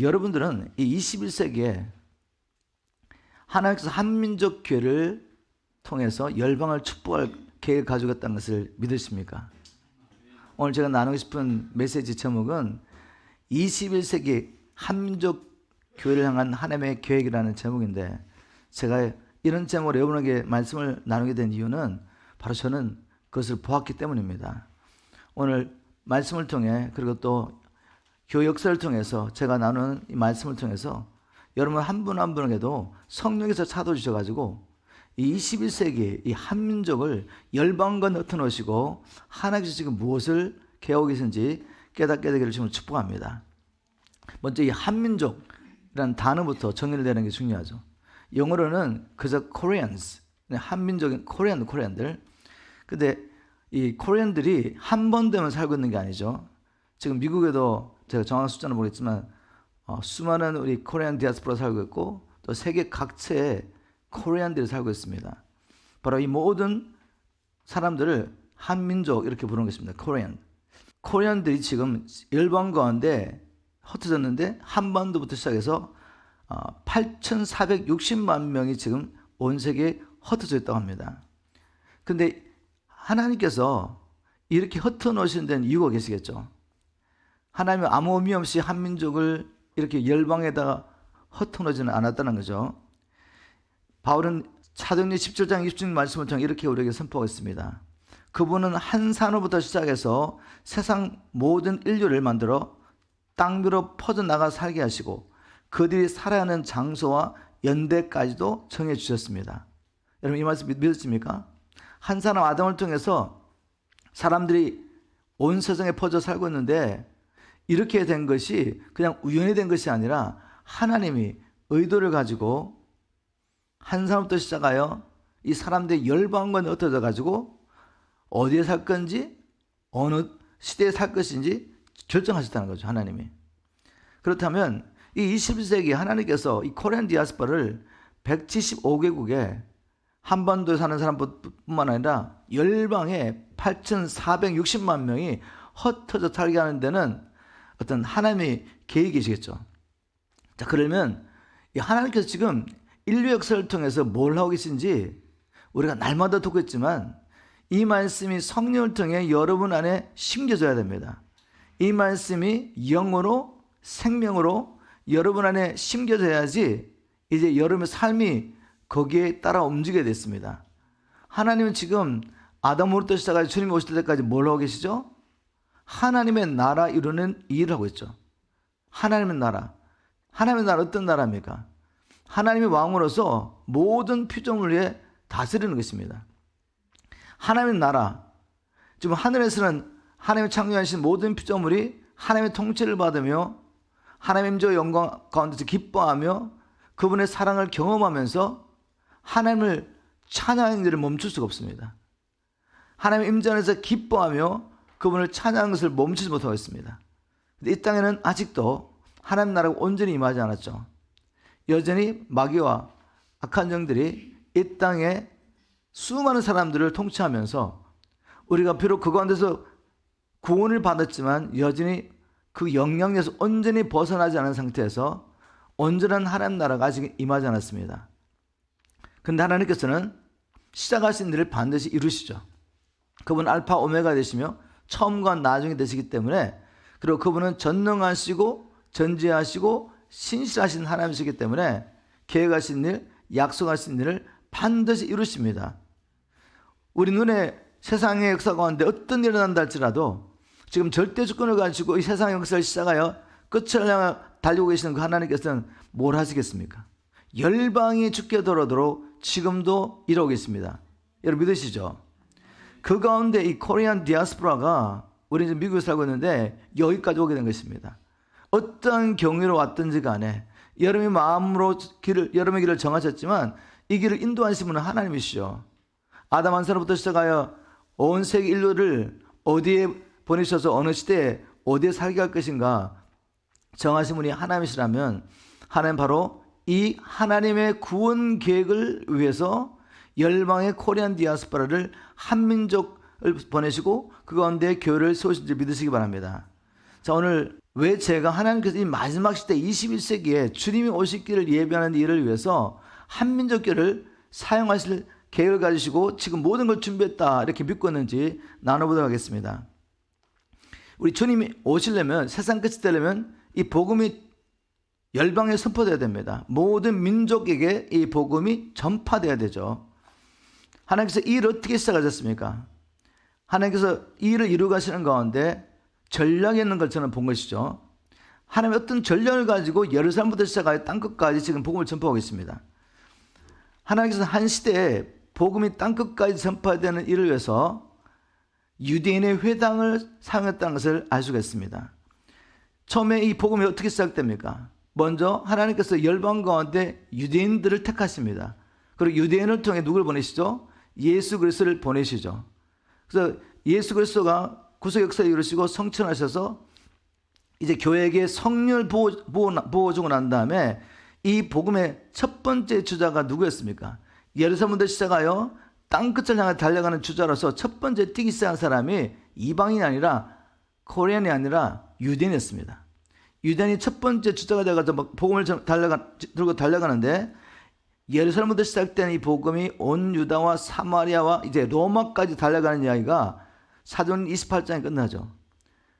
여러분들은 이 21세기에 하나님께서 한민족 교회를 통해서 열방을 축복할 계획을 가지고 있다는 것을 믿으십니까? 오늘 제가 나누고 싶은 메시지 제목은 21세기 한민족 교회를 향한 하나님의 계획이라는 제목인데, 제가 이런 제목으로 여러분에게 말씀을 나누게 된 이유는 바로 저는 그것을 보았기 때문입니다. 오늘 말씀을 통해, 그리고 또 교회 역사를 통해서 제가 나누는 이 말씀을 통해서 여러분 한 분 한 분에게도 성령께서 찾아주셔가지고 이 21세기 이 한민족을 열방과 넣어 놓으시고 하나님께서 지금 무엇을 계획하고 계신지 깨닫게 되기를 지금 축복합니다. 먼저 이 한민족이라는 단어부터 정의를 내는 게 중요하죠. 영어로는 그저 Koreans, 한민족인 코리안들. 근데 이 코리안들이 한 번 되면 살고 있는 게 아니죠. 지금 미국에도 제가 정확한 숫자는 모르겠지만 수많은 우리 코리안 디아스포라 살고 있고, 또 세계 각처에 코리안들이 살고 있습니다. 바로 이 모든 사람들을 한민족 이렇게 부르는 것입니다. 코리안들이 지금 열방 가운데 흩어졌는데 한반도부터 시작해서 8,460만 명이 지금 온 세계에 흩어져 있다고 합니다. 근데 하나님께서 이렇게 흩어 놓으신 데는 이유가 계시겠죠. 하나님은 아무 의미 없이 한민족을 이렇게 열방에다가 흩어 놓지는 않았다는 거죠. 바울은 사도행전 17장 26절 말씀을 통해 이렇게 우리에게 선포하고 있습니다. 그분은 한 산으로부터 시작해서 세상 모든 인류를 만들어 땅 위로 퍼져나가 살게 하시고 그들이 살아야 하는 장소와 연대까지도 정해 주셨습니다. 여러분 이 말씀 믿으십니까? 한 사람 아담을 통해서 사람들이 온 세상에 퍼져 살고 있는데, 이렇게 된 것이 그냥 우연히 된 것이 아니라 하나님이 의도를 가지고 한 사람부터 시작하여 이 사람들의 열방과 흩어져 가지고 어디에 살 건지 어느 시대에 살 것인지 결정하셨다는 거죠. 하나님이. 그렇다면 이 21세기 하나님께서 이 코리안 디아스포라를 175개국에 한반도에 사는 사람뿐만 아니라 열방에 8,460만 명이 흩어져 살게 하는 데는 어떤 하나님의 계획이시겠죠. 자, 그러면 이 하나님께서 지금 인류 역사를 통해서 뭘 하고 계신지 우리가 날마다 듣고 있지만, 이 말씀이 성령을 통해 여러분 안에 심겨져야 됩니다. 이 말씀이 영으로 생명으로 여러분 안에 심겨져야지 이제 여러분의 삶이 거기에 따라 움직이게 됐습니다. 하나님은 지금 아담으로부터 시작해서 주님이 오실 때까지 뭘 하고 계시죠? 하나님의 나라 이루는 일을 하고 있죠. 하나님의 나라. 하나님의 나라 어떤 나라입니까? 하나님의 왕으로서 모든 피조물 위에 다스리는 것입니다. 하나님의 나라. 지금 하늘에서는 하나님이 창조하신 모든 피조물이 하나님의 통치를 받으며 하나님의 임재와 영광 가운데서 기뻐하며 그분의 사랑을 경험하면서 하나님을 찬양하는 일을 멈출 수가 없습니다. 하나님의 임재 안에서 기뻐하며 그분을 찬양하는 것을 멈추지 못하고 있습니다. 근데 이 땅에는 아직도 하나님 나라가 온전히 임하지 않았죠. 여전히 마귀와 악한 영들이 이 땅에 수많은 사람들을 통치하면서 우리가 비록 그 가운데서 구원을 받았지만 여전히 그 영향에서 온전히 벗어나지 않은 상태에서 온전한 하나님 나라가 아직 임하지 않았습니다. 그런데 하나님께서는 시작하신 일을 반드시 이루시죠. 그분은 알파 오메가 되시며 처음과 나중이 되시기 때문에, 그리고 그분은 전능하시고 전지하시고 신실하신 하나님이시기 때문에 계획하신 일, 약속하신 일을 반드시 이루십니다. 우리 눈에 세상의 역사 가운데 어떤 일이 일어난다 할지라도 지금 절대 주권을 가지고 이 세상의 역사를 시작하여 끝을 향해 달리고 계시는 그 하나님께서는 뭘 하시겠습니까? 열방이 죽게 되도록 지금도 이루고 계십니다. 여러분 믿으시죠? 그 가운데 이 코리안 디아스포라가, 우리 지금 미국에 살고 있는데 여기까지 오게 된 것입니다. 어떤 경위로 왔든지 간에 여러분의 마음으로 여러분의 길을 정하셨지만 이 길을 인도하시는 분은 하나님이시죠. 아담 한 사람부터 시작하여 온 세계 인류를 어디에 보내셔서 어느 시대에 어디에 살게 할 것인가 정하신 분이 하나님이시라면, 하나님 바로 이 하나님의 구원 계획을 위해서 열방의 코리안 디아스포라를 한민족을 보내시고 그 가운데 교회를 세우신 줄 믿으시기 바랍니다. 자, 오늘 왜 제가 하나님께서 이 마지막 시대 21세기에 주님이 오실 길을 예비하는 일을 위해서 한민족교를 사용하실 계획을 가지시고 지금 모든 걸 준비했다 이렇게 믿고 있는지 나눠보도록 하겠습니다. 우리 주님이 오시려면, 세상 끝이 되려면 이 복음이 열방에 선포되어야 됩니다. 모든 민족에게 이 복음이 전파되어야 되죠. 하나님께서 이 일을 어떻게 시작하셨습니까? 하나님께서 이 일을 이루어 가시는 가운데 전략이 있는 걸 저는 본 것이죠. 하나님의 어떤 전략을 가지고 예루살렘부터 시작하여 땅끝까지 지금 복음을 전파하고 있습니다. 하나님께서 한 시대에 복음이 땅끝까지 전파되는 일을 위해서 유대인의 회당을 사용했다는 것을 알 수가 있습니다. 처음에 이 복음이 어떻게 시작됩니까? 먼저 하나님께서 열방 가운데 유대인들을 택하십니다. 그리고 유대인을 통해 누굴 보내시죠? 예수 그리스도를 보내시죠. 그래서 예수 그리스도가 구속 역사를 이루시고 성천하셔서 이제 교회에게 성령을 부어주고 난 다음에 이 복음의 첫 번째 주자가 누구였습니까? 예루살렘부터 시작하여 땅끝을 향해 달려가는 주자로서 첫 번째 뛰기 시작한 사람이 이방인이 아니라 코리안이 아니라 유대인이었습니다. 유대인이 첫 번째 주자가 되어서 복음을 들고 달려가는데 예루살렘부터 시작된 이 복음이 온 유다와 사마리아와 이제 로마까지 달려가는 이야기가 사도행 28장에 끝나죠.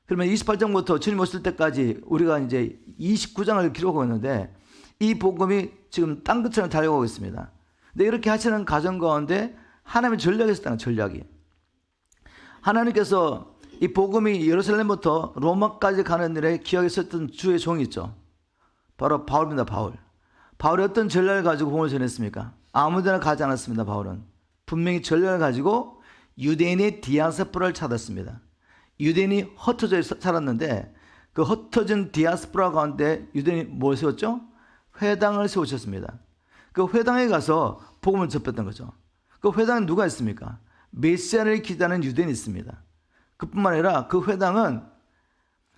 그러면 28장부터 주님 오실 때까지 우리가 이제 29장을 기록하고 있는데 이 복음이 지금 땅끝을 달려가고 있습니다. 근데 이렇게 하시는 과정 가운데 하나님의 전략이 있었다는 전략이. 하나님께서 이 복음이 예루살렘부터 로마까지 가는 일에 기억에 썼던 주의 종이 있죠. 바로 바울입니다. 바울이 어떤 전략을 가지고 복음을 전했습니까? 아무데나 가지 않았습니다. 바울은 분명히 전략을 가지고 유대인의 디아스포라를 찾았습니다. 유대인이 흩어져 살았는데 그 흩어진 디아스포라 가운데 유대인이 뭘 세웠죠? 회당을 세우셨습니다. 그 회당에 가서 복음을 접했던 거죠. 그 회당에 누가 있습니까? 메시아를 기다리는 유대인이 있습니다. 그뿐만 아니라 그 회당은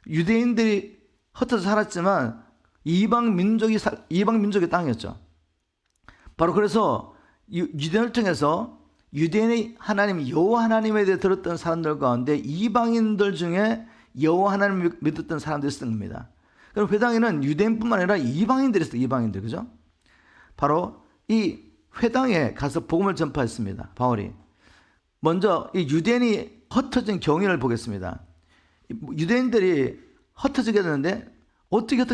유대인들이 흩어져 살았지만 이방 민족의 땅이었죠. 바로 그래서 유대인을 통해서 유대인의 하나님 여호와 하나님에 대해 들었던 사람들 가운데 이방인들 중에 여호와 하나님을 믿었던 사람들이 있었던 겁니다. 그럼 회당에는 유대인뿐만 아니라 이방인들이 있어요. 이방인들, 그죠? 바로 이 회당에 가서 복음을 전파했습니다. 바울이. 먼저 이 유대인이 흩어진 경위를 보겠습니다. 유대인들이 흩어지게 되는데 어떻게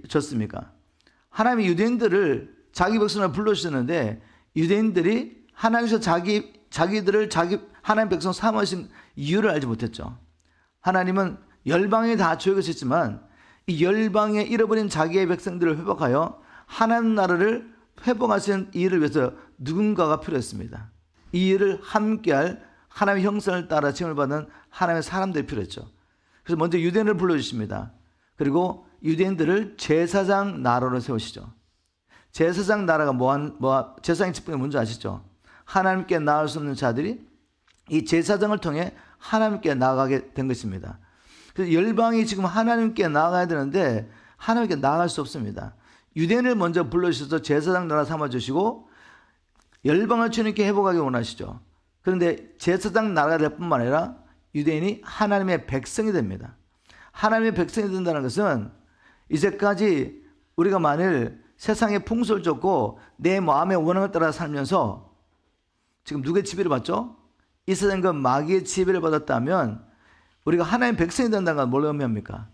졌습니까? 하나님이 유대인들을 자기 백성을 불러주셨는데 유대인들이 하나님께서 자기들을 하나님 백성 삼으신 이유를 알지 못했죠. 하나님은 열방에 다 주역하셨지만 이 열방에 잃어버린 자기의 백성들을 회복하여 하나님 나라를 회복하시는 이 일을 위해서 누군가가 필요했습니다. 이 일을 함께할 하나님의 형상을 따라 칭을 받는 하나님의 사람들이 필요했죠. 그래서 먼저 유대인을 불러주십니다. 그리고 유대인들을 제사장 나라로 세우시죠. 제사장 나라가 제사장의 직분이 뭔지 아시죠? 하나님께 나아갈 수 없는 자들이 이 제사장을 통해 하나님께 나아가게 된 것입니다. 그래서 열방이 지금 하나님께 나아가야 되는데 하나님께 나아갈 수 없습니다. 유대인을 먼저 불러주셔서 제사장 나라 삼아주시고 열방을 주님께 회복하기 원하시죠. 그런데 제사장 나라가 될 뿐만 아니라 유대인이 하나님의 백성이 됩니다. 하나님의 백성이 된다는 것은 이제까지 우리가 만일 세상의 풍속을 쫓고 내 마음의 원함을 따라 살면서 지금 누구의 지배를 받죠? 이 세상과 마귀의 지배를 받았다면 우리가 하나님의 백성이 된다는 건 뭘 의미합니까?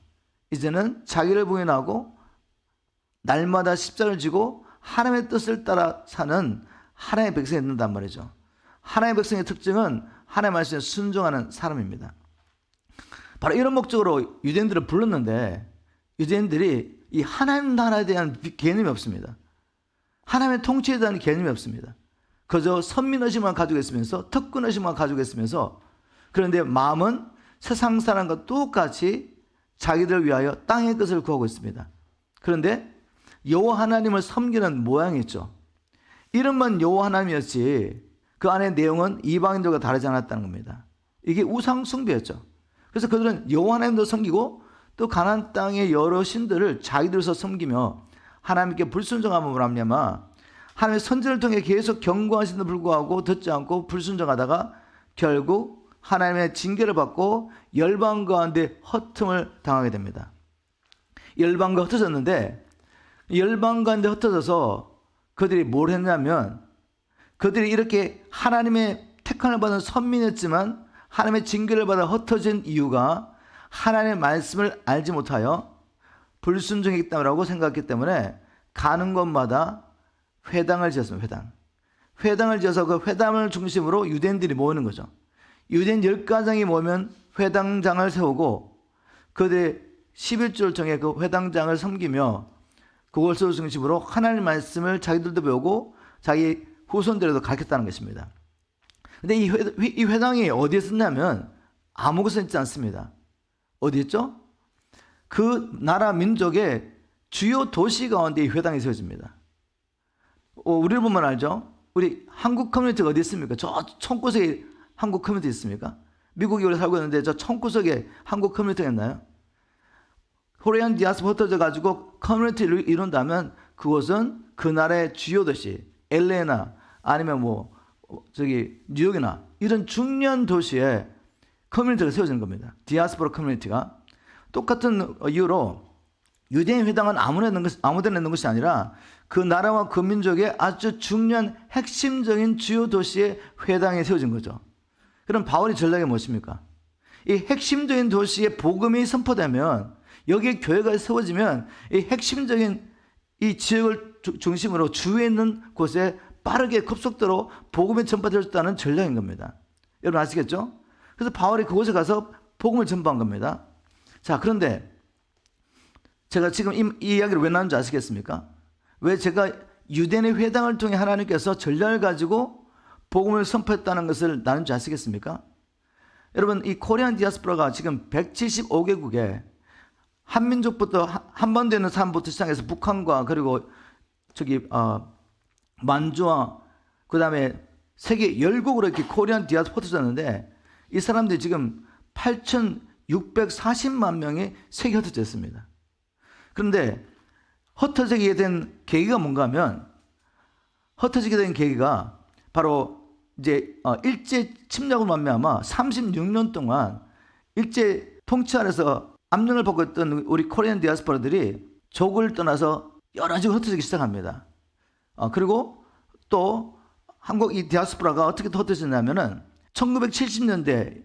이제는 자기를 부인하고 날마다 십자가를 지고 하나님의 뜻을 따라 사는 하나님의 백성이 된단 말이죠. 하나님의 백성의 특징은 하나님의 말씀에 순종하는 사람입니다. 바로 이런 목적으로 유대인들을 불렀는데 유대인들이 이 하나님 나라에 대한 개념이 없습니다. 하나님의 통치에 대한 개념이 없습니다. 그저 선민의식만 가지고 있으면서 특권의식만 가지고 있으면서 그런데 마음은 세상 사람과 똑같이 자기들을 위하여 땅의 것을 구하고 있습니다. 그런데 여호와 하나님을 섬기는 모양이 있죠. 이름만 여호와 하나님이었지 그 안에 내용은 이방인들과 다르지 않았다는 겁니다. 이게 우상 숭배였죠. 그래서 그들은 여호와 하나님도 섬기고 또 가나안 땅의 여러 신들을 자기들로서 섬기며 하나님께 불순종함으로 말미암아 하나님의 선지를 통해 계속 경고하시는데 불구하고 듣지 않고 불순종하다가 결국 하나님의 징계를 받고 열방 가운데 흩음을 당하게 됩니다. 열방과 흩어졌는데 열방 가운데 흩어져서 그들이 뭘 했냐면 그들이 이렇게 하나님의 택함을 받은 선민이었지만 하나님의 징계를 받아 흩어진 이유가 하나님의 말씀을 알지 못하여 불순종했기 때문이라고 생각했기 때문에 가는 곳마다 회당을 지었습니다. 회당을 지어서 그 회당을 중심으로 유대인들이 모이는 거죠. 유대인 10가정이 모이면 회당장을 세우고 그들의 11조를 정해 그 회당장을 섬기며 그것을 중심으로 하나님의 말씀을 자기들도 배우고 자기 후손들에도 가르쳤다는 것입니다. 근데 이 회당이 어디에 썼냐면 아무 곳에 있지 않습니다. 어디 있죠? 그 나라 민족의 주요 도시 가운데 이 회당이 세워집니다. 우리를 보면 알죠? 우리 한국 커뮤니티가 어디 있습니까? 저 청구석에 한국 커뮤니티 있습니까? 미국에 우리 살고 있는데 저 청구석에 한국 커뮤니티가 있나요? 코리안 디아스포라 흩어져 가지고 커뮤니티를 이룬다면 그곳은 그 나라의 주요 도시 LA나 아니면 뉴욕이나 이런 중요한 도시에 커뮤니티가 세워지는 겁니다. 디아스포라 커뮤니티가. 똑같은 이유로 유대인 회당은 아무데나 있는 것이 아니라 그 나라와 그 민족의 아주 중요한 핵심적인 주요 도시에 회당이 세워진 거죠. 그럼 바울의 전략이 무엇입니까? 이 핵심적인 도시에 복음이 선포되면 여기에 교회가 세워지면 이 핵심적인 이 지역을 중심으로 주위에 있는 곳에 빠르게 급속도로 복음이 전파되었다는 전략인 겁니다. 여러분 아시겠죠? 그래서 바울이 그곳에 가서 복음을 전파한 겁니다. 자, 그런데 제가 지금 이 이야기를 왜 나눈지 아시겠습니까? 왜 제가 유대인의 회당을 통해 하나님께서 전략을 가지고 복음을 선포했다는 것을 나눈지 아시겠습니까? 여러분, 이 코리안 디아스포라가 지금 175개국에 한민족부터 한반도에 있는 사람부터 시작해서 북한과 그리고 만주와 그 다음에 세계 10국으로 이렇게 코리안 디아스포라가 흩어졌는데 이 사람들이 지금 8,640만 명이 세계 흩어져 있습니다. 그런데 흩어지게 된 계기가 뭔가 하면 흩어지게 된 계기가 바로 이제 일제 침략으로 말미암아 36년 동안 일제 통치 아래서 압력을 받고 있던 우리 코리안 디아스포라들이 조국을 떠나서 여러 지역으로 흩어지기 시작합니다. 그리고 또 한국 이 디아스포라가 어떻게 흩어졌냐면은 1970년대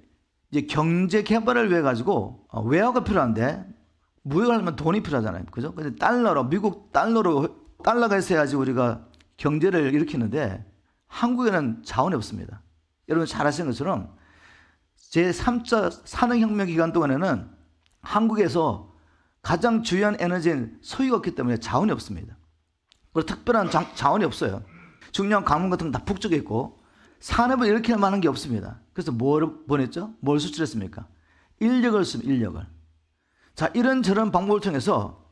이제 경제 개발을 위해 가지고 외화가 필요한데 무역을 하려면 돈이 필요하잖아요. 그죠? 근데 미국 달러가 있어야지 우리가 경제를 일으키는데 한국에는 자원이 없습니다. 여러분 잘 아시는 것처럼 제3차 산업혁명 기간 동안에는 한국에서 가장 주요한 에너지인 소유가 없기 때문에 자원이 없습니다. 그리고 특별한 자원이 없어요. 중요한 광물 같은 건 다 북쪽에 있고 산업을 일으킬 만한 게 없습니다. 그래서 뭘 보냈죠? 뭘 수출했습니까? 인력을 씁니다. 인력을. 자, 이런저런 방법을 통해서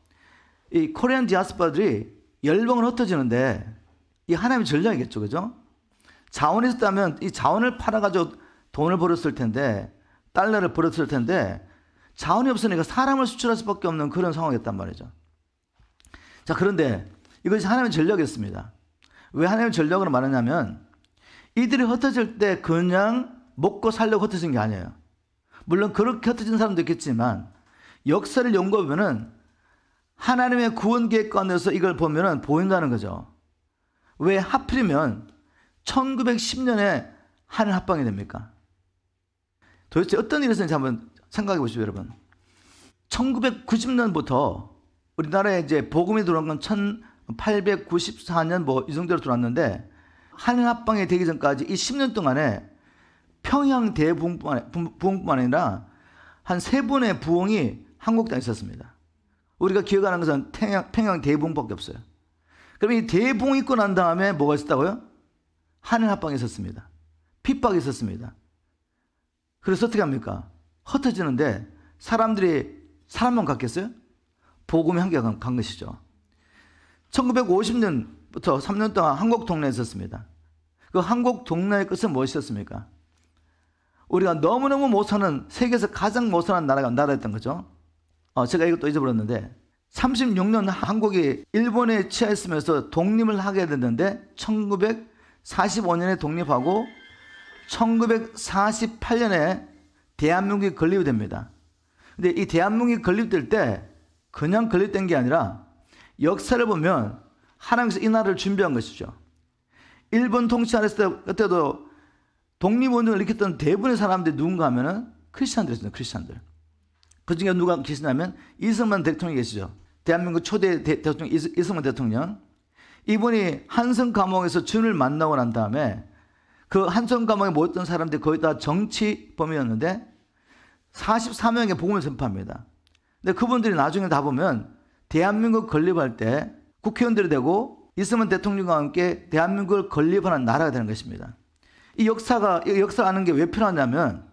이 코리안 디아스포라들이 열방으로 흩어지는데 이 하나님의 전략이겠죠. 그죠? 자원이 있었다면 이 자원을 팔아가지고 돈을 벌었을 텐데 달러를 벌었을 텐데 자원이 없으니까 사람을 수출할 수밖에 없는 그런 상황이었단 말이죠. 자, 그런데 이것이 하나님의 전략이었습니다. 왜 하나님의 전략으로 말하냐면 이들이 흩어질 때 그냥 먹고 살려고 흩어진 게 아니에요. 물론 그렇게 흩어진 사람도 있겠지만 역사를 연구하면은 하나님의 구원 계획 가운데서 이걸 보면은 보인다는 거죠. 왜 하필이면 1910년에 하늘 합방이 됩니까? 도대체 어떤 일이 있었는지 한번 생각해 보시죠, 여러분. 1990년부터 우리나라에 이제 복음이 들어온 건 1894년 이 정도로 들어왔는데 하늘 합방이 되기 전까지 이 10년 동안에 평양 대부흥뿐만 아니라 한 3번의 부흥이 한국 땅에 있었습니다. 우리가 기억하는 것은 평양 대부흥밖에 없어요. 그럼 이 대부흥이 있고 난 다음에 뭐가 있었다고요? 하늘 합방이 있었습니다. 핍박이 있었습니다. 그래서 어떻게 합니까? 흩어지는데 사람들이 사람만 갔겠어요? 복음이 한계가 간 것이죠. 1950년부터 3년 동안 한국 동네에 있었습니다. 그 한국 동네의 끝은 무엇이었습니까? 우리가 너무너무 못 사는, 세계에서 가장 못 사는 나라였던 거죠. 제가 이것도 잊어버렸는데 36년 한국이 일본에 취하였으면서 독립을 하게 됐는데 1945년에 독립하고 1948년에 대한민국이 건립이 됩니다. 근데 이 대한민국이 건립될 때 그냥 건립된 게 아니라 역사를 보면 하나님께서 이 나라를 준비한 것이죠. 일본 통치하였을 때도 독립운동을 일으켰던 대부분의 사람들이 누군가 하면은 크리스찬들이었어요. 크리스찬들. 그 중에 누가 계시냐면 이승만 대통령이 계시죠. 대한민국 초대 대통령 이승만 대통령. 이분이 한성 감옥에서 주님을 만나고 난 다음에 그 한성 감옥에 모였던 사람들이 거의 다 정치범이었는데 44명의 복음을 선포합니다. 근데 그분들이 나중에 다 보면 대한민국 건립할 때 국회의원들이 되고 이승만 대통령과 함께 대한민국을 건립하는 나라가 되는 것입니다. 이 역사를 아는 게 왜 필요하냐면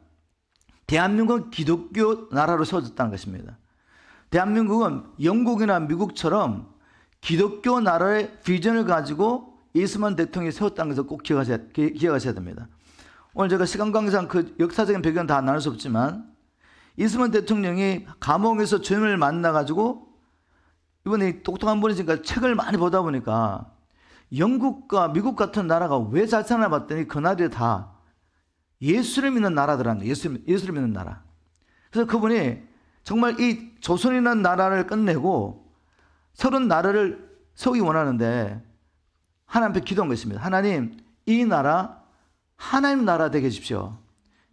대한민국은 기독교 나라로 세워졌다는 것입니다. 대한민국은 영국이나 미국처럼 기독교 나라의 비전을 가지고 이승만 대통령이 세웠다는 것을 꼭 기억하셔야 됩니다. 오늘 제가 시간 관계상 그 역사적인 배경은 다 나눌 수 없지만 이승만 대통령이 감옥에서 주님을 만나가지고 이번에 똑똑한 분이니까 책을 많이 보다 보니까 영국과 미국 같은 나라가 왜 잘 사나 봤더니 그나라들이 다 예수를 믿는 나라더라는 거예요. 예수를 믿는 나라. 그래서 그분이 정말 이 조선이라는 나라를 끝내고 새로운 나라를 세우기 원하는데 하나님 앞에 기도한 것입니다. 하나님, 이 나라 하나님 나라 되게 해주십시오.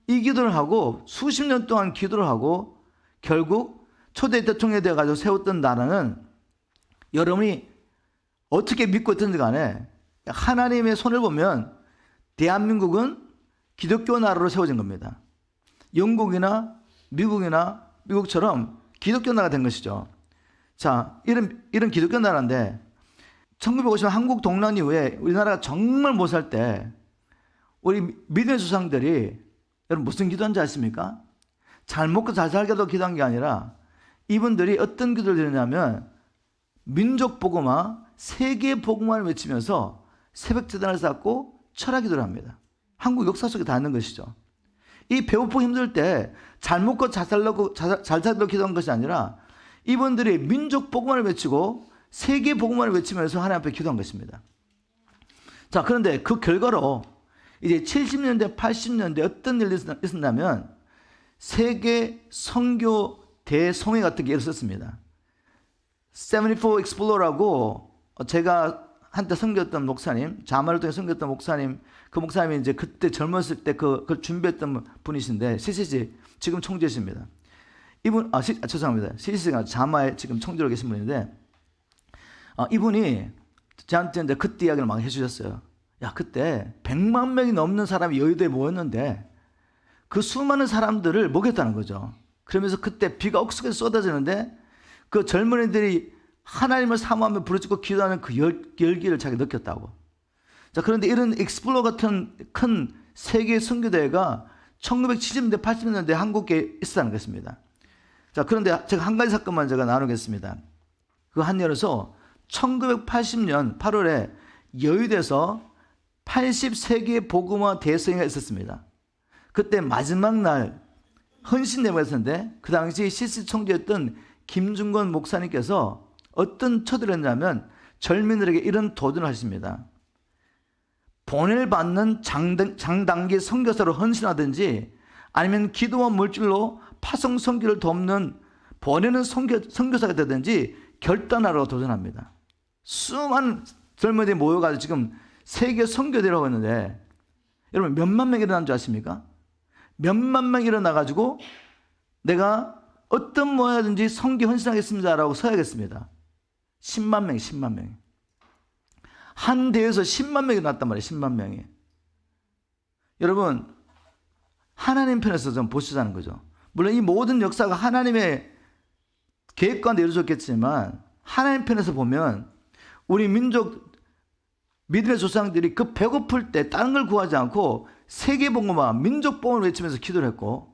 이 기도를 하고 수십 년 동안 기도를 하고 결국 초대 대통령이 되어가지고 세웠던 나라는 여러분이 어떻게 믿고 있든지 간에 하나님의 손을 보면 대한민국은 기독교 나라로 세워진 겁니다. 영국이나 미국처럼 기독교 나라가 된 것이죠. 자, 이런 기독교 나라인데 1950년 한국 동란 이후에 우리나라가 정말 못 살 때 우리 믿음의 조상들이 여러분 무슨 기도한지 아십니까? 잘 먹고 잘 살게도 기도한 게 아니라 이분들이 어떤 기도를 드렸냐면 민족 복음화, 세계 복음화를 외치면서 새벽 제단을 쌓고 철학 기도를 합니다. 한국 역사 속에 다 있는 것이죠. 이 배고프고 힘들 때 잘 먹고 잘 살려고 기도한 것이 아니라 이분들이 민족 복음화를 외치고 세계 복음화를 외치면서 하나님 앞에 기도한 것입니다. 자, 그런데 그 결과로 이제 70년대, 80년대 어떤 일이 있었냐면 세계 선교 대성회 같은 게 있었습니다. 74 Explorer라고 제가 한때 섬겼던 목사님, 자마를 통해 섬겼던 목사님, 그 목사님이 이제 그때 젊었을 때 그걸 준비했던 분이신데, CCC 지금 총재십니다. 이분, 죄송합니다. CCC가 자마에 지금 총재로 계신 분인데, 이분이 저한테 이제 그때 이야기를 막 해주셨어요. 야, 그때 100만 명이 넘는 사람이 여의도에 모였는데, 그 수많은 사람들을 먹였다는 거죠. 그러면서 그때 비가 억수게 쏟아지는데, 그 젊은이들이 하나님을 사모하며 부르짖고 기도하는 그 열기를 자기가 느꼈다고. 자, 그런데 이런 익스플로 같은 큰 세계 선교대회가 1970년대, 80년대 한국에 있었다는 것입니다. 자, 그런데 제가 한 가지 사건만 제가 나누겠습니다. 그 한여로서 1980년 8월에 여의도에서 80세계 복음화 대성회가 있었습니다. 그때 마지막 날 헌신대회가 있었는데 그 당시 CC 총재였던 김중건 목사님께서 어떤 처들을 했냐면 젊은이들에게 이런 도전을 하십니다. 본을 받는 장단기 선교사로 헌신하든지 아니면 기도와 물질로 파송 선교를 돕는 보내는 선교사가 되든지 결단하라고 도전합니다. 수많은 젊은이들이 모여가지고 지금 세계 선교대회라고 했는데 여러분 몇만 명이 일어난 줄 아십니까? 몇만 명이 일어나가지고 내가 어떤 모양이든지 선교 헌신하겠습니다라고 서야겠습니다. 10만 명이 10만 명이. 한 대회에서 10만 명이 났단 말이에요. 10만 명이. 여러분 하나님 편에서 좀 보시자는 거죠. 물론 이 모든 역사가 하나님의 계획 가운데 이루어졌겠지만 하나님 편에서 보면 우리 민족 믿음의 조상들이 그 배고플 때 다른 걸 구하지 않고 세계복음화 민족복음을 외치면서 기도를 했고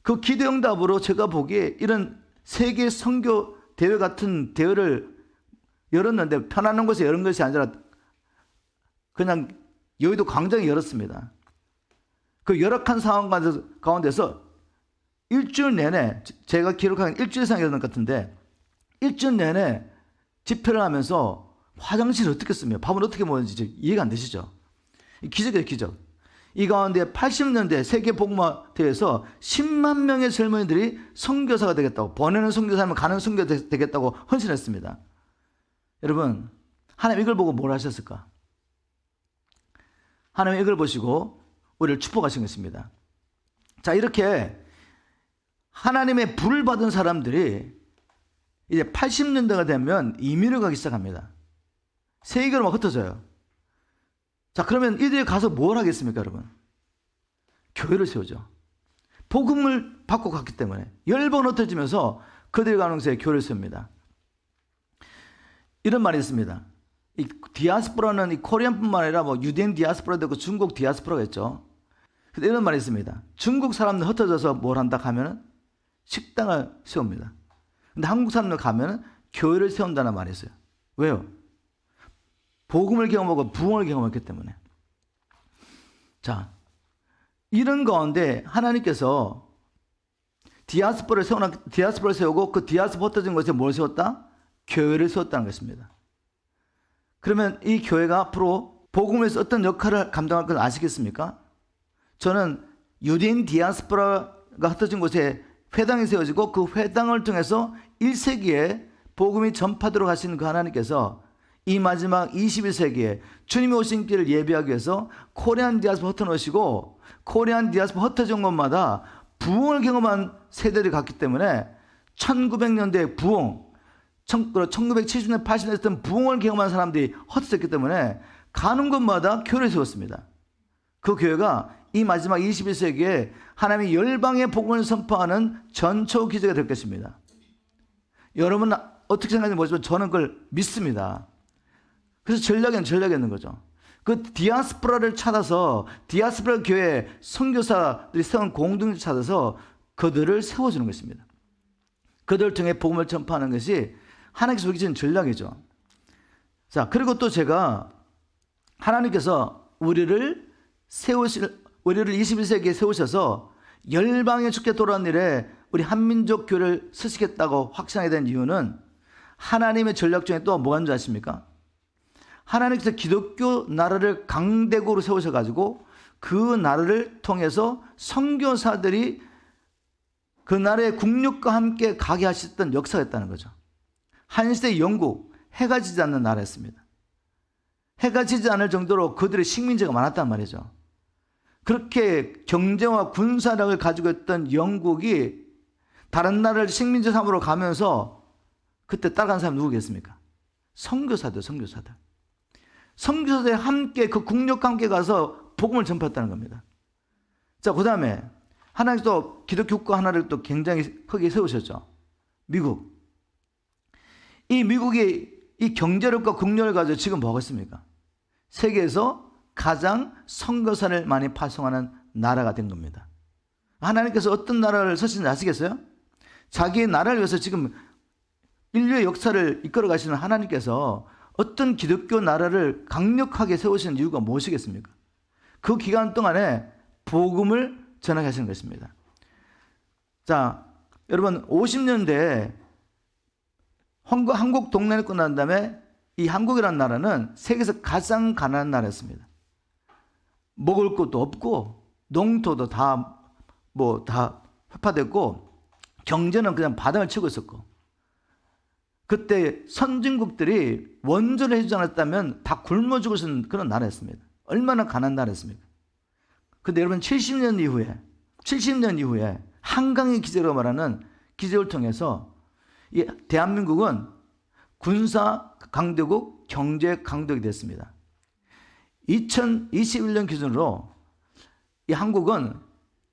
그 기도 응답으로 제가 보기에 이런 세계 선교 대회 같은 대회를 열었는데 편안한 곳에 열은 것이 아니라 그냥 여의도 광장에 열었습니다. 그 열악한 상황 가운데서 일주일 내내 제가 기록한 일주일 이상 열었던 것 같은데 일주일 내내 집회를 하면서 화장실을 어떻게 쓰며 밥을 어떻게 먹는지 이해가 안 되시죠? 기적이에요, 기적. 이 가운데 80년대 세계복음화대회에서 10만 명의 젊은이들이 선교사가 되겠다고, 보내는 선교사면 가는 선교사 되겠다고 헌신했습니다. 여러분, 하나님 이걸 보고 뭘 하셨을까? 하나님 이걸 보시고 우리를 축복하신 것입니다. 자, 이렇게 하나님의 불을 받은 사람들이 이제 80년대가 되면 이민을 가기 시작합니다. 세계로 막 흩어져요. 자, 그러면 이들이 가서 뭘 하겠습니까, 여러분? 교회를 세우죠. 복음을 받고 갔기 때문에 10번 흩어지면서 그들이 가는 곳에 교회를 세웁니다. 이런 말이 있습니다. 이 디아스포라는 이 코리안뿐만 아니라 뭐 유대인 디아스포라도 있고 중국 디아스포라가 있죠. 근데 이런 말이 있습니다. 중국 사람들 흩어져서 뭘 한다 하면은 식당을 세웁니다. 근데 한국 사람들 가면은 교회를 세운다는 말이 있어요. 왜요? 복음을 경험하고 부흥을 경험했기 때문에. 자, 이런 가운데 하나님께서 디아스포라를 세우고 그 디아스포라 흩어진 곳에 뭘 세웠다? 교회를 세웠다는 것입니다. 그러면 이 교회가 앞으로 복음에서 어떤 역할을 감당할 걸 아시겠습니까? 저는 유대인 디아스포라가 흩어진 곳에 회당이 세워지고 그 회당을 통해서 1세기에 복음이 전파되도록 하신 그 하나님께서 이 마지막 21세기에 주님이 오신 길을 예비하기 위해서 코리안 디아스포라 흩어놓으시고 코리안 디아스포라 흩어진 곳마다 부흥을 경험한 세대들이 갔기 때문에 1900년대 부흥, 1970년, 80년대 했던 부흥을 경험한 사람들이 흩어졌기 때문에 가는 곳마다 교회를 세웠습니다. 그 교회가 이 마지막 21세기에 하나님의 열방의 복음을 선포하는 전초 기제가 될 것입니다. 여러분 어떻게 생각하는지 모르지만 저는 그걸 믿습니다. 그래서 전략이 있는 거죠. 그 디아스포라를 찾아서 디아스포라 교회 선교사들이 세운 공동체를 찾아서 그들을 세워주는 것입니다. 그들을 통해 복음을 전파하는 것이 하나님께서 주신 전략이죠. 자, 그리고 또 제가 하나님께서 우리를 21세기에 세우셔서 열방의 주께 돌아온 일에 우리 한민족 교회를 쓰시겠다고 확신하게 된 이유는 하나님의 전략 중에 또 뭐가 있는지 아십니까? 하나님께서 기독교 나라를 강대국으로 세우셔가지고 그 나라를 통해서 선교사들이 그 나라의 국력과 함께 가게 하셨던 역사가 있다는 거죠. 한시대 영국, 해가 지지 않는 나라였습니다. 해가 지지 않을 정도로 그들의 식민지가 많았단 말이죠. 그렇게 경제와 군사력을 가지고 있던 영국이 다른 나라를 식민지 삼으로 가면서 그때 따라간 사람이 누구겠습니까? 선교사들. 선교사들이 함께 그 국력과 함께 가서 복음을 전파했다는 겁니다. 자, 그 다음에 하나님께서 기독교 국가 하나를 또 굉장히 크게 세우셨죠. 미국. 이 미국이 이 경제력과 국력을 가지고 지금 뭐 하고 있습니까? 세계에서 가장 선교사를 많이 파송하는 나라가 된 겁니다. 하나님께서 어떤 나라를 서신지 아시겠어요? 자기의 나라를 위해서 지금 인류의 역사를 이끌어 가시는 하나님께서 어떤 기독교 나라를 강력하게 세우시는 이유가 무엇이겠습니까? 그 기간 동안에 복음을 전하게 하시는 것입니다. 자, 여러분 50년대에 한국 동란이 끝난 다음에 이 한국이라는 나라는 세계에서 가장 가난한 나라였습니다. 먹을 것도 없고 농토도 다 회파됐고 경제는 그냥 바닥을 치고 있었고 그때 선진국들이 원조를 해주지 않았다면 다 굶어 죽을 수 있는 그런 나라였습니다. 얼마나 가난한 나라였습니까? 근데 여러분 70년 이후에 한강의 기적으로 말하는 기적을 통해서 이 대한민국은 군사 강대국, 경제 강대국이 됐습니다. 2021년 기준으로 이 한국은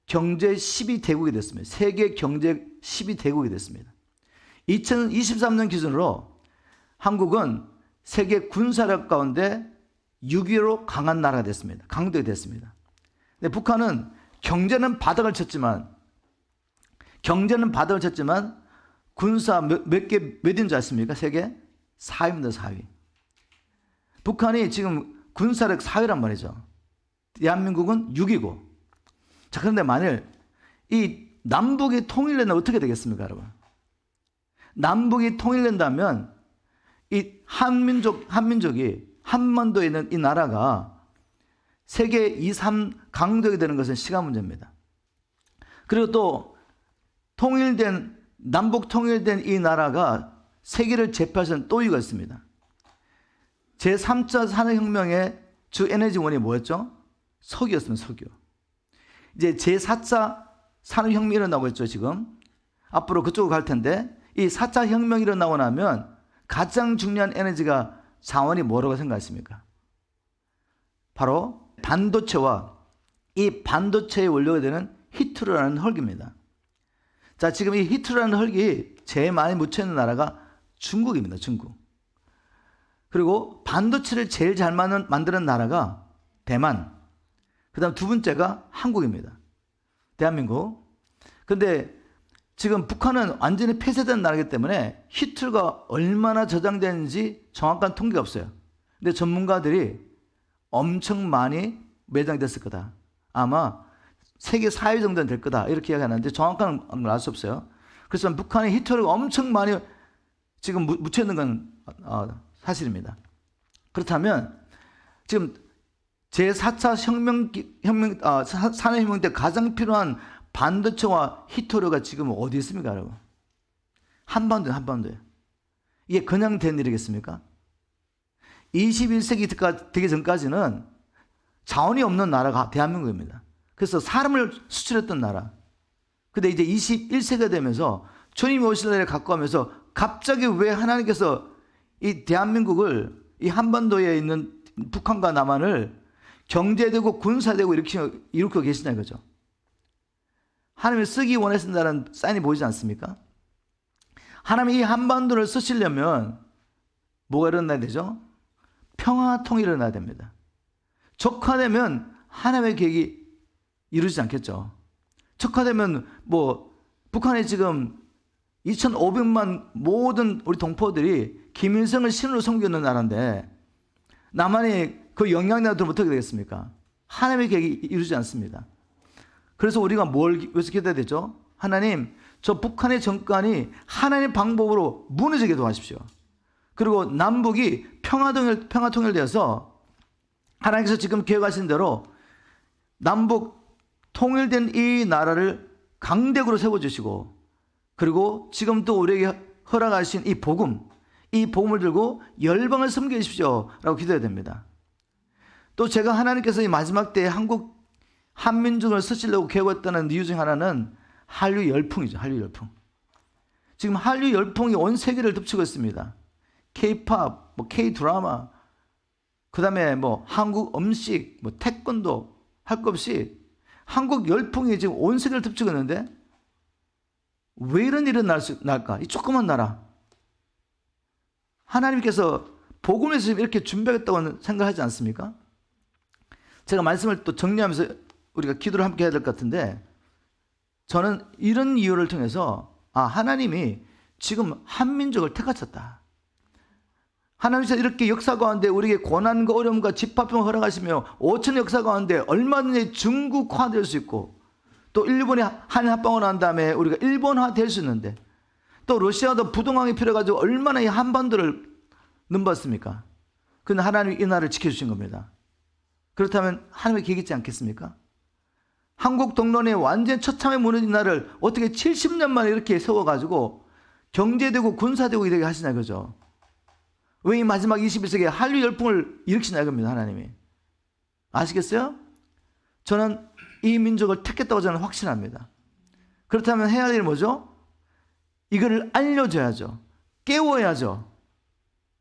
경제 12대국이 됐습니다. 세계 경제 12대국이 됐습니다. 2023년 기준으로 한국은 세계 군사력 가운데 6위로 강한 나라가 됐습니다. 강대국이 됐습니다. 근데 북한은 경제는 바닥을 쳤지만 군사 몇인 줄 아십니까? 세계 4위입니다. 4위. 북한이 지금 군사력 4위란 말이죠. 대한민국은 6위고. 자, 그런데 만일 이 남북이 통일된다면 어떻게 되겠습니까, 여러분? 남북이 통일된다면 이 한민족이 한반도에 있는 이 나라가 세계 2, 3 강국이 되는 것은 시간 문제입니다. 그리고 또 남북 통일된 이 나라가 세계를 제패하신 또 이유가 있습니다. 제3차 산업혁명의 주 에너지원이 뭐였죠? 석유였습니다. 석유. 이제 제4차 산업혁명이 일어나고 있죠. 지금 앞으로 그쪽으로 갈 텐데, 이 4차 혁명이 일어나고 나면 가장 중요한 에너지가 자원이 뭐라고 생각하십니까? 바로 반도체와 이 반도체의 원료가 되는 히트루라는 헐기입니다. 자, 지금 이 히트루라는 헐기 제일 많이 묻혀있는 나라가 중국입니다. 중국. 그리고 반도체를 제일 잘 만드는 나라가 대만. 그 다음 두 번째가 한국입니다. 대한민국. 근데 지금 북한은 완전히 폐쇄된 나라이기 때문에 히트루가 얼마나 저장되는지 정확한 통계가 없어요. 근데 전문가들이 엄청 많이 매장됐을 거다. 아마 세계 4위 정도는 될 거다. 이렇게 이야기하는데 정확한 건 알 수 없어요. 그래서 북한에 히트루가 엄청 많이 지금 묻혀 있는 건 사실입니다. 그렇다면 지금 제4차 산업혁명 때 가장 필요한 반도체와 히트루가 지금 어디 있습니까, 여러분? 한반도에. 이게 그냥 된 일이겠습니까? 21세기 되기 전까지는 자원이 없는 나라가 대한민국입니다. 그래서 사람을 수출했던 나라. 근데 이제 21세기가 되면서 주님이 오실 날에 가까우면서 갑자기 왜 하나님께서 이 대한민국을, 이 한반도에 있는 북한과 남한을 경제되고 군사되고 이렇게 계시냐 이거죠. 하나님이 쓰기 원하신다는 사인이 보이지 않습니까? 하나님이 이 한반도를 쓰시려면 뭐가 일어나야 되죠? 평화 통일이 일어나야 됩니다. 적화되면 하나님의 계획이 이루어지지 않겠죠. 적화되면 북한에 지금 2,500만 모든 우리 동포들이 김일성을 신으로 섬기는 나라인데 남한이 그 영향력을 들으면 어떻게 되겠습니까? 하나님의 계획이 이루어지지 않습니다. 그래서 우리가 뭘 위해서 기도해야 되죠? 하나님, 저 북한의 정권이 하나님의 방법으로 무너지게 도와주십시오. 그리고 남북이 평화 통일되어서 하나님께서 지금 계획하신 대로 남북 통일된 이 나라를 강대국으로 세워주시고, 그리고 지금 또 우리에게 허락하신 이 복음을 들고 열방을 섬겨주십시오 라고 기도해야 됩니다. 또 제가 하나님께서 이 마지막 때에 한민족을 쓰시려고 계획했다는 이유 중 하나는 한류 열풍이죠. 한류 열풍. 지금 한류 열풍이 온 세계를 덮치고 있습니다. K-팝, K-드라마, 그 다음에 한국 음식, 태권도 할 것 없이 한국 열풍이 지금 온 세계를 덮치고 있는데 왜 이런 일이 날까? 이 조그만 나라. 하나님께서 복음을 위해서 이렇게 준비하겠다고 생각하지 않습니까? 제가 말씀을 또 정리하면서 우리가 기도를 함께 해야 될 것 같은데, 저는 이런 이유를 통해서 하나님이 지금 한민족을 택하셨다. 하나님께서 이렇게 역사 가운데 우리에게 고난과 어려움과 집합병을 허락하시며 5천의 역사 가운데 얼마든지 중국화될 수 있고, 또 일본이 한일 합방을 한 다음에 우리가 일본화 될 수 있는데, 또 러시아도 부동항이 필요해가지고 얼마나 이 한반도를 넘봤습니까? 그런데 하나님이 이 나라를 지켜주신 겁니다. 그렇다면 하나님의 계획이 있지 않겠습니까? 한국 동론의 완전 처참에 무너진 나라를 어떻게 70년 만에 이렇게 세워가지고 경제되고 군사되고 이렇게 하시냐 이거죠. 왜 이 마지막 21세기에 한류 열풍을 일으키시냐 이겁니다. 하나님이. 아시겠어요? 저는 이 민족을 택했다고 저는 확신합니다. 그렇다면 해야 할 일이 뭐죠? 이거를 알려줘야죠. 깨워야죠.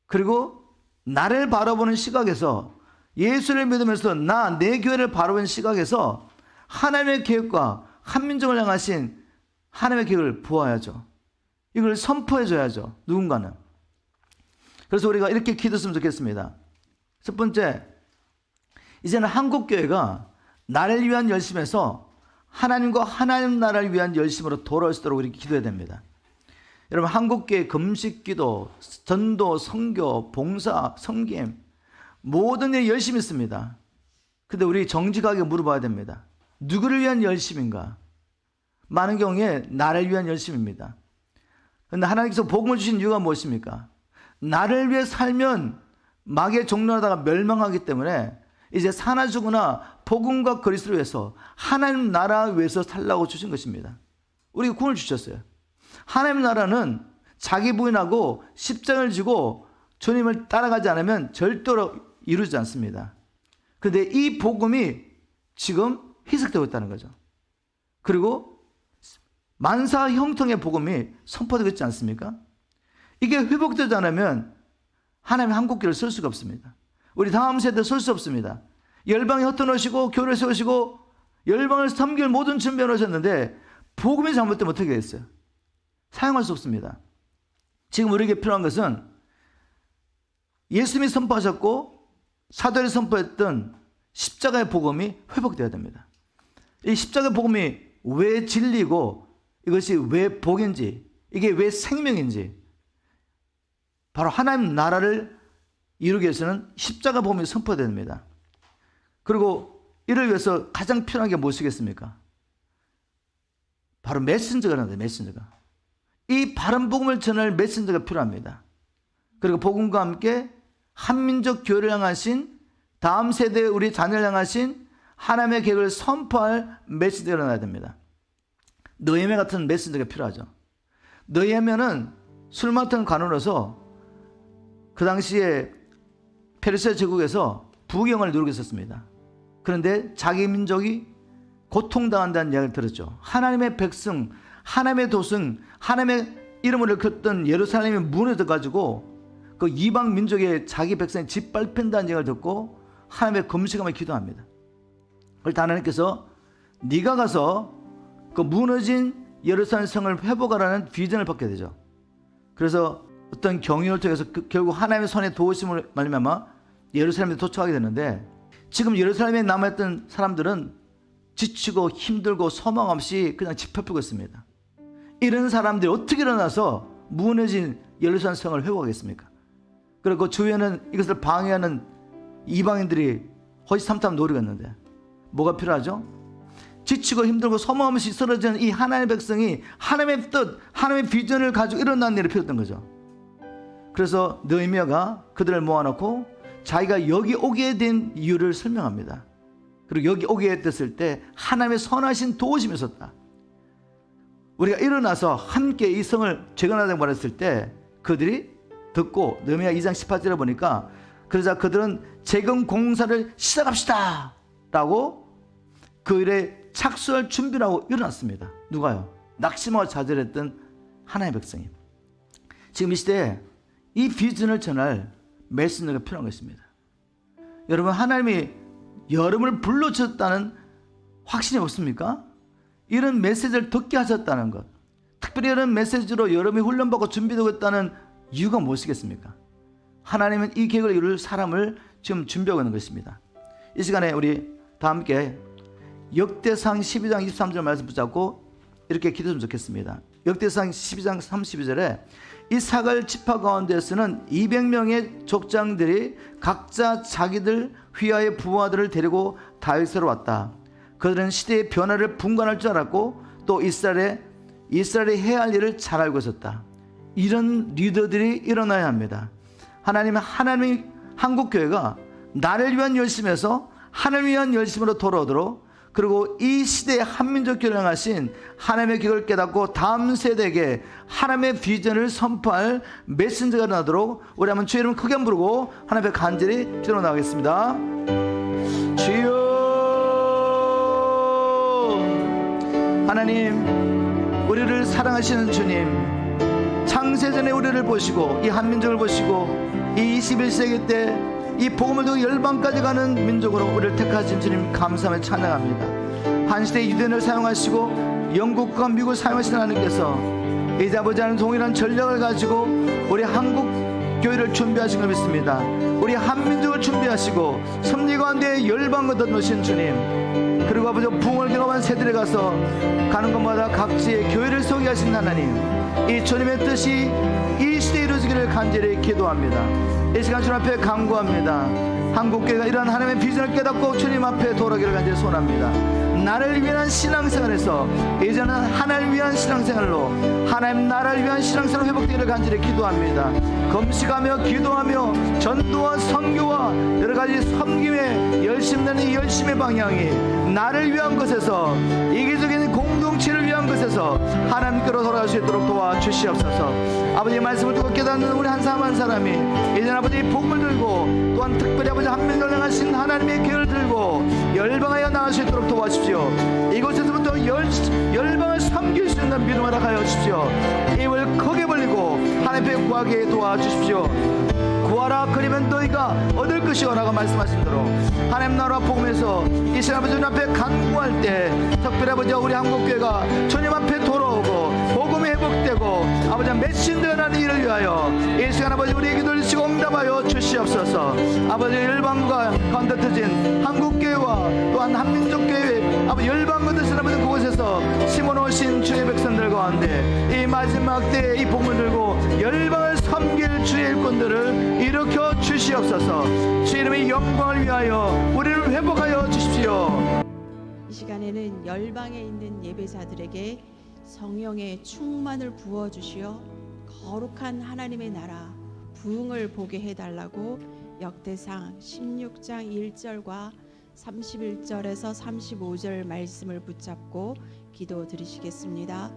그리고 나를 바라보는 시각에서, 예수를 믿으면서 내 교회를 바라보는 시각에서 하나님의 계획과 한민족을 향하신 하나님의 계획을 보아야죠. 이걸 선포해줘야죠. 누군가는. 그래서 우리가 이렇게 기도했으면 좋겠습니다. 첫 번째, 이제는 한국교회가 나를 위한 열심에서 하나님과 하나님 나라를 위한 열심으로 돌아올 수 있도록 이렇게 기도해야 됩니다. 여러분, 한국교회 금식기도, 전도, 선교, 봉사, 섬김 모든 일이 열심히 있습니다. 근데 우리 정직하게 물어봐야 됩니다. 누구를 위한 열심인가? 많은 경우에 나를 위한 열심입니다. 그런데 하나님께서 복음을 주신 이유가 무엇입니까? 나를 위해 살면 마귀의 종로하다가 멸망하기 때문에 이제 사나 죽으나 복음과 그리스도를 위해서 하나님 나라 위해서 살라고 주신 것입니다. 우리가 구원을 주셨어요. 하나님 나라는 자기 부인하고 십자가를 지고 주님을 따라가지 않으면 절대로 이루지 않습니다. 그런데 이 복음이 지금 희석되고 있다는 거죠. 그리고 만사 형통의 복음이 선포되고 있지 않습니까? 이게 회복되지 않으면 하나님의 한국교를 쓸 수가 없습니다. 우리 다음 세대 쓸 수 없습니다. 열방에 흩어놓으시고 교회를 세우시고 열방을 섬길 모든 준비해 놓으셨는데 복음이 잘못되면 어떻게 되겠어요? 사용할 수 없습니다. 지금 우리에게 필요한 것은 예수님이 선포하셨고 사도들이 선포했던 십자가의 복음이 회복되어야 됩니다. 이 십자가의 복음이 왜 진리고 이것이 왜 복인지, 이게 왜 생명인지, 바로 하나님 나라를 이루기 위해서는 십자가 복음이 선포되어야 됩니다. 그리고 이를 위해서 가장 필요한 게 무엇이겠습니까? 바로 메신저가 나옵니다. 메신저가. 이 바른 복음을 전할 메신저가 필요합니다. 그리고 복음과 함께 한민족 교회를 향하신, 다음 세대의 우리 자녀를 향하신 하나님의 계획을 선포할 메신저가 일어나야 됩니다. 느헤미야 같은 메신저가 필요하죠. 느헤미야는 술 맡은 관원으로서 그 당시에 페르시아 제국에서 부경을 누리고 있었습니다. 그런데 자기 민족이 고통당한다는 이야기를 들었죠. 하나님의 백성, 하나님의 도성, 하나님의 이름을 일컫던 예루살렘이 무너져가지고 그 이방 민족의 자기 백성이 짓밟힌다는 이야기를 듣고 하나님의 금식하며 기도합니다. 그럴 때 하나님께서 네가 가서 그 무너진 예루살렘 성을 회복하라는 비전을 받게 되죠. 그래서 어떤 경유를 통해서 결국 하나님의 손에 도우심을 말미암아 예루살렘에 도착하게 되는데, 지금 예루살렘에 남아있던 사람들은 지치고 힘들고 소망 없이 그냥 짓밟히고 있습니다. 이런 사람들이 어떻게 일어나서 무너진 예루살렘 성을 회복하겠습니까? 그리고 그 주위에는 이것을 방해하는 이방인들이 호시탐탐 노리고 있는데 뭐가 필요하죠? 지치고 힘들고 소망 없이 쓰러지는 이 하나님의 백성이 하나님의 뜻, 하나님의 비전을 가지고 일어나는 일이 필요했던 거죠. 그래서 느헤미야가 그들을 모아놓고 자기가 여기 오게 된 이유를 설명합니다. 그리고 여기 오게 됐을 때 하나님의 선하신 도우심이 있었다. 우리가 일어나서 함께 이 성을 재건하자고 말했을 때 그들이 듣고, 느헤미야 2장 18절에 보니까 그러자 그들은 재건 공사를 시작합시다 라고 그 일에 착수할 준비를 하고 일어났습니다. 누가요? 낙심하고 좌절했던 하나님의 백성이. 지금 이 시대에 이 비전을 전할 메신저가 필요한 것입니다. 여러분, 하나님이 여러분을 불러주셨다는 확신이 없습니까? 이런 메시지를 듣게 하셨다는 것, 특별히 이런 메시지로 여러분이 훈련받고 준비되고 있다는 이유가 무엇이겠습니까? 하나님은 이 계획을 이룰 사람을 지금 준비하고 있는 것입니다. 이 시간에 우리 다 함께 역대상 12장 23절 말씀 붙잡고 이렇게 기도했으면 좋겠습니다. 역대상 12장 32절에 이 사갈 지파 가운데서는 200명의 족장들이 각자 자기들 휘하의 부하들을 데리고 다윗으로 왔다. 그들은 시대의 변화를 분간할 줄 알았고 또 이스라엘이 해야 할 일을 잘 알고 있었다. 이런 리더들이 일어나야 합니다. 하나님의 한국교회가 나를 위한 열심에서 하나님을 위한 열심으로 돌아오도록, 그리고 이 시대의 한민족 교회를 향하신 하나님의 계획을 깨닫고 다음 세대에게 하나님의 비전을 선포할 메신저가 일어나도록 우리 한번 주의 이름을 크게 부르고 하나님 앞에 간절히 기도로 나가겠습니다. 주여, 하나님, 우리를 사랑하시는 주님, 창세전에 우리를 보시고 이 한민족을 보시고 이 21세기 때 이 복음을 두고 열방까지 가는 민족으로 우리를 택하신 주님 감사하며 찬양합니다. 한시대 유대인을 사용하시고 영국과 미국을 사용하신 하나님께서 이제 아버지 하나님 동일한 전략을 가지고 우리 한국 교회를 준비하신 걸 믿습니다. 우리 한민족을 준비하시고 섭리 가운데 열방을 덧놓으신 주님, 그리고 아버지 부흥을 경험한 세대에 가서 가는 곳마다 각지의 교회를 세우게 하신 하나님, 이 주님의 뜻이 이 시대에 이루어지기를 간절히 기도합니다. 이 시간 주님 앞에 간구합니다. 한국교회가 이러한 하나님의 비전을 깨닫고 주님 앞에 돌아오기를 간절히 소원합니다. 나를 위한 신앙생활에서 이제는 하나님을 위한 신앙생활로 하나님 나라를 위한 신앙생활로 회복되기를 간절히 기도합니다. 금식하며 기도하며 전도와 선교와 여러가지 섬김에 열심되는 이 열심의 방향이 나를 위한 것에서 이기적인 공동체를 위한 것에서 하나님께로 돌아갈 수 있도록 도와주시옵소서. 아버지의 말씀을 듣고 깨닫는 우리 한 사람 한 사람이 이제는 아버지의 복음을 들고 또한 특별히 아버지 한민전령하신 하나님의 계를 들고 열방하여 나갈 수 있도록 도와주십시오. 이곳에서부터 열방을 섬길 수 있는 믿음을 하여 주십시오. 입을 크게 벌리고 하나님 앞에 구하게 도와주십시오. 구하라 그리면 너희가 얻을 것이오라고 말씀하신 대로 하나님 나라 복음에서 이 시간 아버지 주님 앞에 간구할 때 특별히 아버지 우리 한국교회가 주님 앞에 돌아오고 복음이 회복되고 아버지 메신되는 일을 위하여 이 시간 아버지 우리의 기도를 주시고 응답하여 주시옵소서. 아버지 열방과 가운데 터진 한국교회와 또한 한민족교회 아버지 열방 거듭신 아버지 그곳에서 심어놓으신 주의 백성들 가운데 이 마지막 때에 이 복음을 들고 열방을 섬길 주의 일꾼들을 일으켜 주시옵소서. 주 이름의 영광을 위하여 우리를 회복하여 주십시오. 이 시간에는 열방에 있는 예배자들에게 성령의 충만을 부어주시어 거룩한 하나님의 나라 부흥을 보게 해달라고 역대상 16장 1절과 31절에서 35절 말씀을 붙잡고 기도 드리시겠습니다.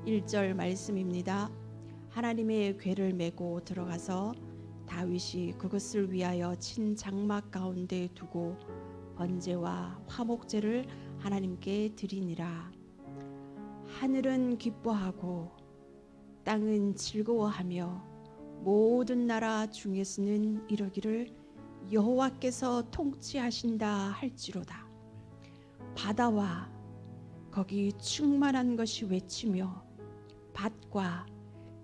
1절 말씀입니다. 하나님의 궤를 메고 들어가서 다윗이 그것을 위하여 친 장막 가운데 두고 번제와 화목제를 하나님께 드리니라. 하늘은 기뻐하고 땅은 즐거워하며 모든 나라 중에서는 이러기를 여호와께서 통치하신다 할지로다. 바다와 거기 충만한 것이 외치며 밭과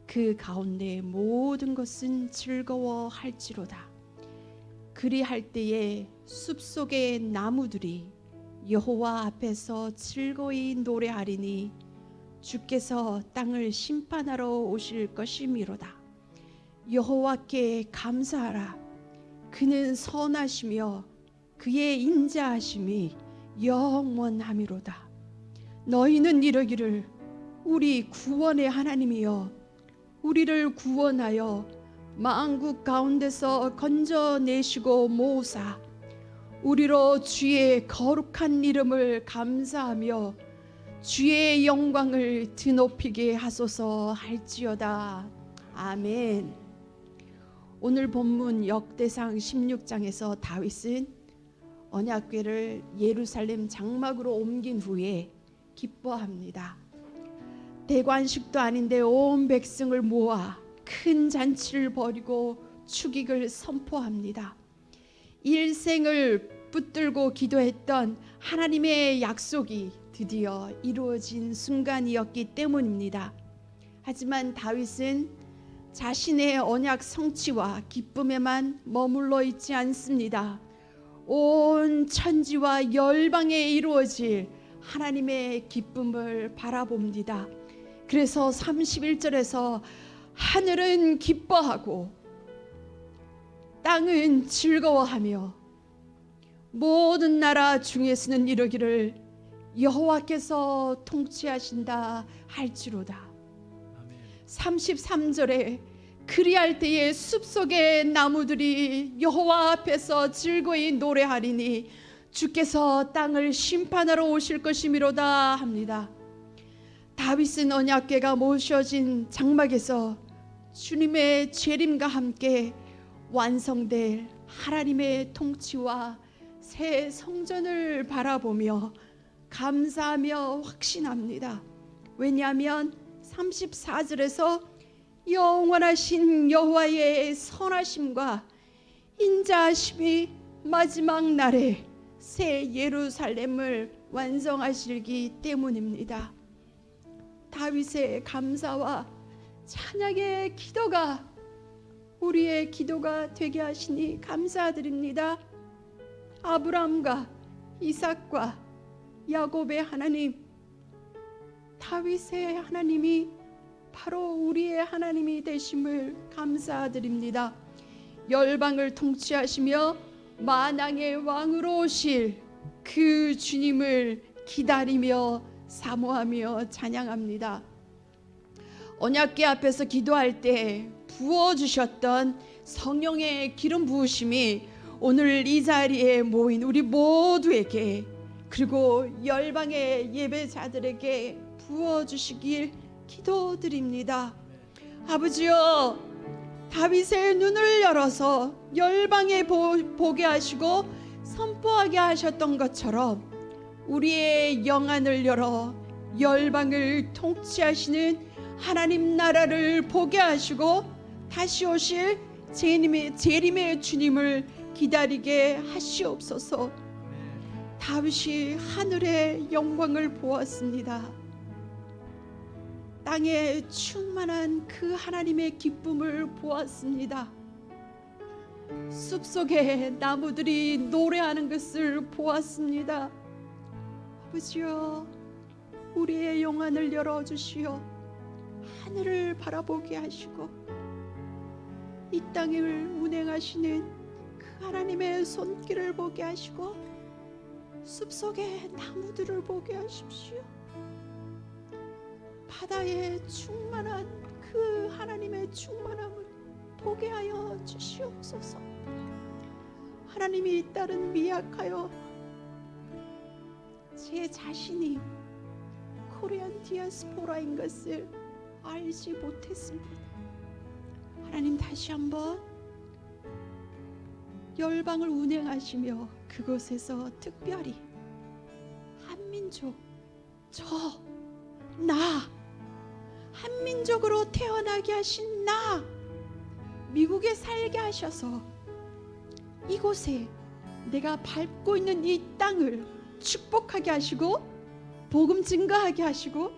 그 가운데 모든 것은 즐거워할지로다. 그리할 때에 숲속의 나무들이 여호와 앞에서 즐거이 노래하리니 주께서 땅을 심판하러 오실 것이미로다. 여호와께 감사하라. 그는 선하시며 그의 인자하심이 영원하미로다. 너희는 이러기를 우리 구원의 하나님이여 우리를 구원하여 만국 가운데서 건져내시고 모으사 우리로 주의 거룩한 이름을 감사하며 주의 영광을 드높이게 하소서 할지어다. 아멘. 오늘 본문 역대상 16장에서 다윗은 언약궤를 예루살렘 장막으로 옮긴 후에 기뻐합니다. 대관식도 아닌데 온 백성을 모아 큰 잔치를 벌이고 축익을 선포합니다. 일생을 붙들고 기도했던 하나님의 약속이 드디어 이루어진 순간이었기 때문입니다. 하지만 다윗은 자신의 언약 성취와 기쁨에만 머물러 있지 않습니다. 온 천지와 열방에 이루어질 하나님의 기쁨을 바라봅니다. 그래서 31절에서 하늘은 기뻐하고 땅은 즐거워하며 모든 나라 중에서는 이러기를 여호와께서 통치하신다 할지로다. 33절에 그리할 때에 숲속의 나무들이 여호와 앞에서 즐거이 노래하리니 주께서 땅을 심판하러 오실 것이미로다 합니다. 다윗은 언약궤가 모셔진 장막에서 주님의 재림과 함께 완성될 하나님의 통치와 새 성전을 바라보며 감사하며 확신합니다. 왜냐하면 34절에서 영원하신 여호와의 선하심과 인자하심이 마지막 날에 새 예루살렘을 완성하시기 때문입니다. 다윗의 감사와 찬양의 기도가 우리의 기도가 되게 하시니 감사드립니다. 아브라함과 이삭과 야곱의 하나님, 다윗의 하나님이 바로 우리의 하나님이 되심을 감사드립니다. 열방을 통치하시며 만왕의 왕으로 오실 그 주님을 기다리며 사모하며 찬양합니다. 언약궤 앞에서 기도할 때 부어주셨던 성령의 기름 부으심이 오늘 이 자리에 모인 우리 모두에게, 그리고 열방의 예배자들에게 부어주시길 기도드립니다. 아버지여, 다윗의 눈을 열어서 열방에 보게 하시고 선포하게 하셨던 것처럼 우리의 영안을 열어 열방을 통치하시는 하나님 나라를 보게 하시고 다시 오실 재림의 주님을 기다리게 하시옵소서. 다윗이 하늘의 영광을 보았습니다. 땅에 충만한 그 하나님의 기쁨을 보았습니다. 숲속에 나무들이 노래하는 것을 보았습니다. 아버지여, 우리의 영안을 열어주시어 하늘을 바라보게 하시고 이 땅을 운행하시는 그 하나님의 손길을 보게 하시고 숲속의 나무들을 보게 하십시오. 바다에 충만한 그 하나님의 충만함을 보게 하여 주시옵소서. 하나님이 따른 미약하여 제 자신이 코리안 디아스포라인 것을 알지 못했습니다. 하나님, 다시 한번 열방을 운행하시며 그곳에서 특별히 한민족, 나 한민족으로 태어나게 하신 나, 미국에 살게 하셔서 이곳에 내가 밟고 있는 이 땅을 축복하게 하시고 복음 증거하게 하시고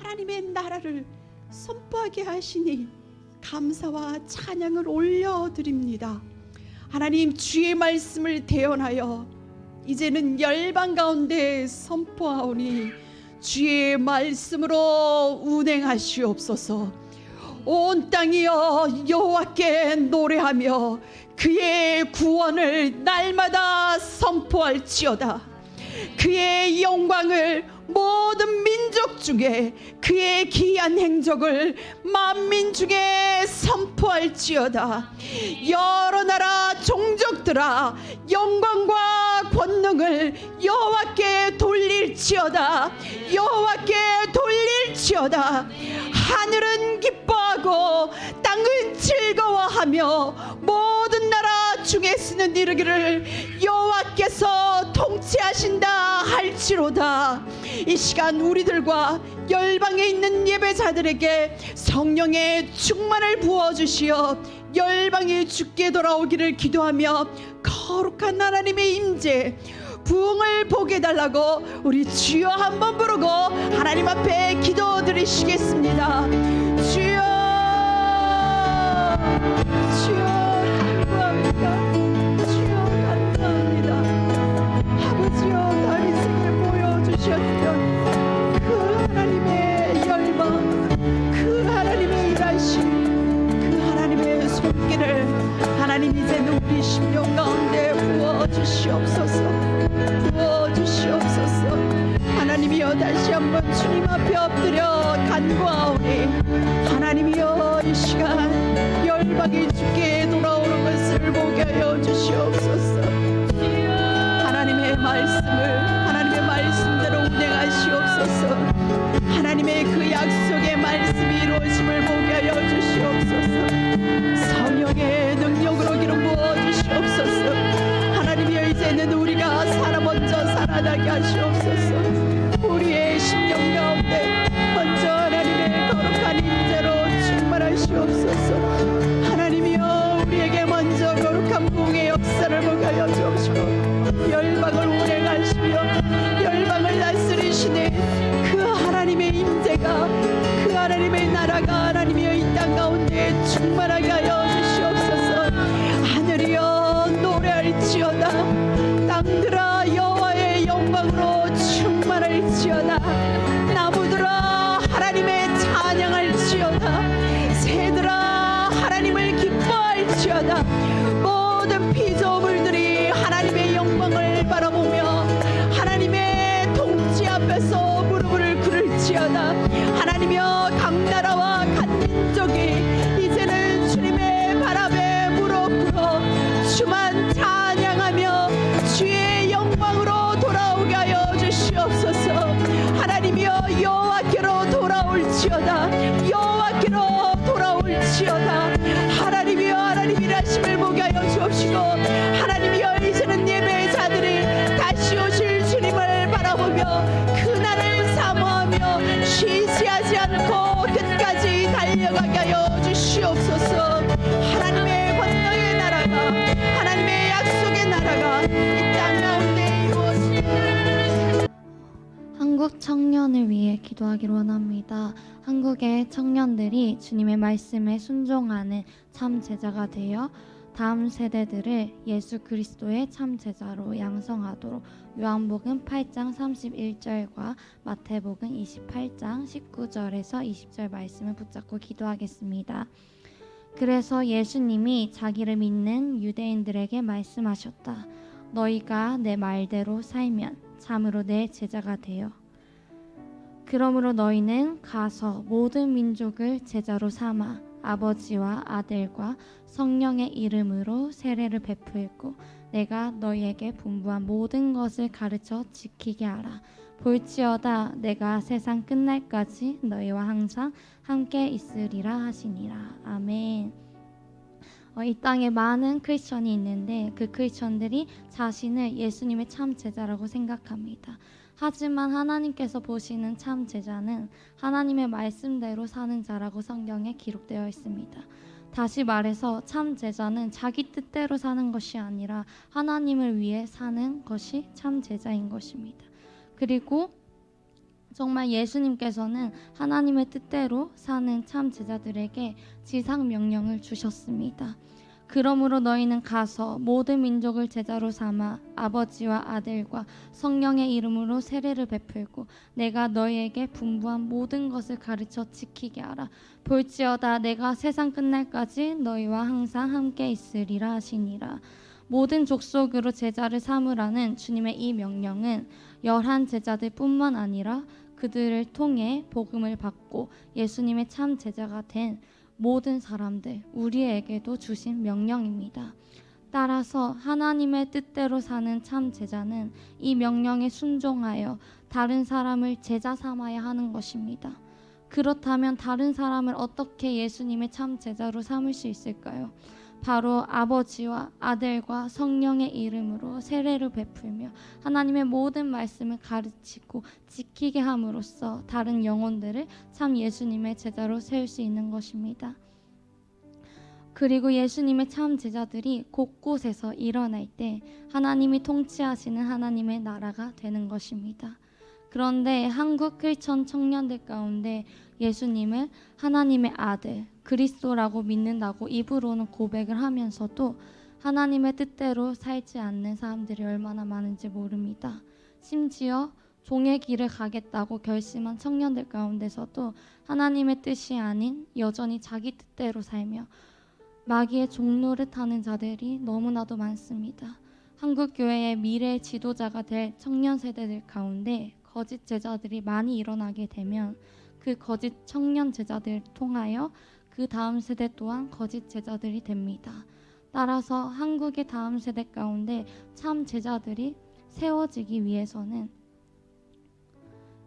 하나님의 나라를 선포하게 하시니 감사와 찬양을 올려드립니다. 하나님, 주의 말씀을 대언하여 이제는 열방 가운데 선포하오니 주의 말씀으로 운행하시옵소서. 온 땅이여 여호와께 노래하며 그의 구원을 날마다 선포할지어다. 그의 영광을 모든 민족 중에, 그의 기이한 행적을 만민 중에 선포할지어다. 여러 나라 종족들아, 영광과 권능을 여호와께 돌릴지어다. 여호와께 돌릴지어다. 하늘은 기뻐하고 땅은 즐거워하며 모든 나라 중에서는 이르기를 여호와께서 통치하신다 할지로다. 이 시간 우리들과 열방에 있는 예배자들에게 성령의 충만을 부어주시어 열방이 주께 돌아오기를 기도하며 거룩한 하나님의 임재 부흥을 보게 달라고 우리 주여 한번 부르고 하나님 앞에 기도드리시겠습니다. 주여, 주여 감사합니다. 주여 감사합니다. 아버지여, 다윗에게 보여주셨던 그 하나님의 열방, 그 하나님의 일하심, 그 하나님의 손길을 하나님 이제는 우리 심령 가운데 부어주시옵소서. 부어주시옵소서. 하나님이여, 다시 한번 주님 앞에 엎드려 간구하오니 하나님이여, 이 시간 열방이 주께 돌아오는 것을 보게 하여 주시옵소서. 하나님의 말씀대로 운행하시옵소서. 하나님의 그 약속의 말씀이 이루어짐을 보게 하여 주시옵소서. 성령의 능력으로 기름 부어 주시옵소서. 하나님이여, 이제는 우리가 먼저 살아나게 하시옵소서. 우리의 심령 가운데 먼저 하나님의 거룩한 임재로 충만하시옵소서. 하나님이여, 우리에게 먼저 거룩한 부흥의 역사를 보게 하여 주옵시고 열방을 운행하시며 열방을 다스리시는 그 하나님의 임재가, 그 하나님의 나라가 하나님이여 이 땅 가운데 충만하게 하여 주시옵소서. 하늘이여 노래할지어다. 땅들아 여호와의 영광으로 충만할지어다. 나무들아 하나님의 찬양할지어다. 새들아 하나님을 기뻐할지어다. 모든 피조물들이 하나님의 영광을 바라보며 하나님의 주만 찬양하며 주의 영광으로 돌아오게 하여 주시옵소서. 하나님이여 여호와께로 돌아올지어다. 여호와께로 돌아올지어다. 하나님이여 하나님 일하심을 보게 하여 주옵시고, 하나님이여 이제는 예배자들이 다시 오실 주님을 바라보며 그날을 사모하며 쉬시하지 않고 끝까지 달려가게 하여 주시옵소서. 하나님의 권능의 나라가, 하나님의 약속의 나라가 이 땅 가운데 이루어지리라. 한국 청년을 위해 기도하기를 원합니다. 한국의 청년들이 주님의 말씀에 순종하는 참 제자가 되어 다음 세대들을 예수 그리스도의 참 제자로 양성하도록 요한복음 8장 31절과 마태복음 28장 19절에서 20절 말씀을 붙잡고 기도하겠습니다. 그래서 예수님이 자기를 믿는 유대인들에게 말씀하셨다. 너희가 내 말대로 살면 참으로 내 제자가 되어 그러므로 너희는 가서 모든 민족을 제자로 삼아 아버지와 아들과 성령의 이름으로 세례를 베풀고 내가 너희에게 분부한 모든 것을 가르쳐 지키게 하라. 볼지어다 내가 세상 끝날까지 너희와 항상 함께 있으리라 하시니라. 아멘. 이 땅에 많은 크리스천이 있는데 그 크리스천들이 자신을 예수님의 참 제자라고 생각합니다. 하지만 하나님께서 보시는 참 제자는 하나님의 말씀대로 사는 자라고 성경에 기록되어 있습니다. 다시 말해서 참 제자는 자기 뜻대로 사는 것이 아니라 하나님을 위해 사는 것이 참 제자인 것입니다. 그리고 정말 예수님께서는 하나님의 뜻대로 사는 참 제자들에게 지상 명령을 주셨습니다. 그러므로 너희는 가서 모든 민족을 제자로 삼아 아버지와 아들과 성령의 이름으로 세례를 베풀고 내가 너희에게 분부한 모든 것을 가르쳐 지키게 하라. 볼지어다 내가 세상 끝날까지 너희와 항상 함께 있으리라 하시니라. 모든 족속으로 제자를 삼으라는 주님의 이 명령은 11 제자들 뿐만 아니라 그들을 통해 복음을 받고 예수님의 참 제자가 된 모든 사람들, 우리에게도 주신 명령입니다. 따라서 하나님의 뜻대로 사는 참 제자는 이 명령에 순종하여 다른 사람을 제자 삼아야 하는 것입니다. 그렇다면 다른 사람을 어떻게 예수님의 참 제자로 삼을 수 있을까요? 바로 아버지와 아들과 성령의 이름으로 세례를 베풀며 하나님의 모든 말씀을 가르치고 지키게 함으로써 다른 영혼들을 참 예수님의 제자로 세울 수 있는 것입니다. 그리고 예수님의 참 제자들이 곳곳에서 일어날 때 하나님이 통치하시는 하나님의 나라가 되는 것입니다. 그런데 한국 크리스천 청년들 가운데 예수님을 하나님의 아들, 그리스도라고 믿는다고 입으로는 고백을 하면서도 하나님의 뜻대로 살지 않는 사람들이 얼마나 많은지 모릅니다. 심지어 종의 길을 가겠다고 결심한 청년들 가운데서도 하나님의 뜻이 아닌 여전히 자기 뜻대로 살며 마귀의 종노릇하는 자들이 너무나도 많습니다. 한국 교회의 미래의 지도자가 될 청년 세대들 가운데 거짓 제자들이 많이 일어나게 되면 그 거짓 청년 제자들을 통하여 그 다음 세대 또한 거짓 제자들이 됩니다. 따라서 한국의 다음 세대 가운데 참 제자들이 세워지기 위해서는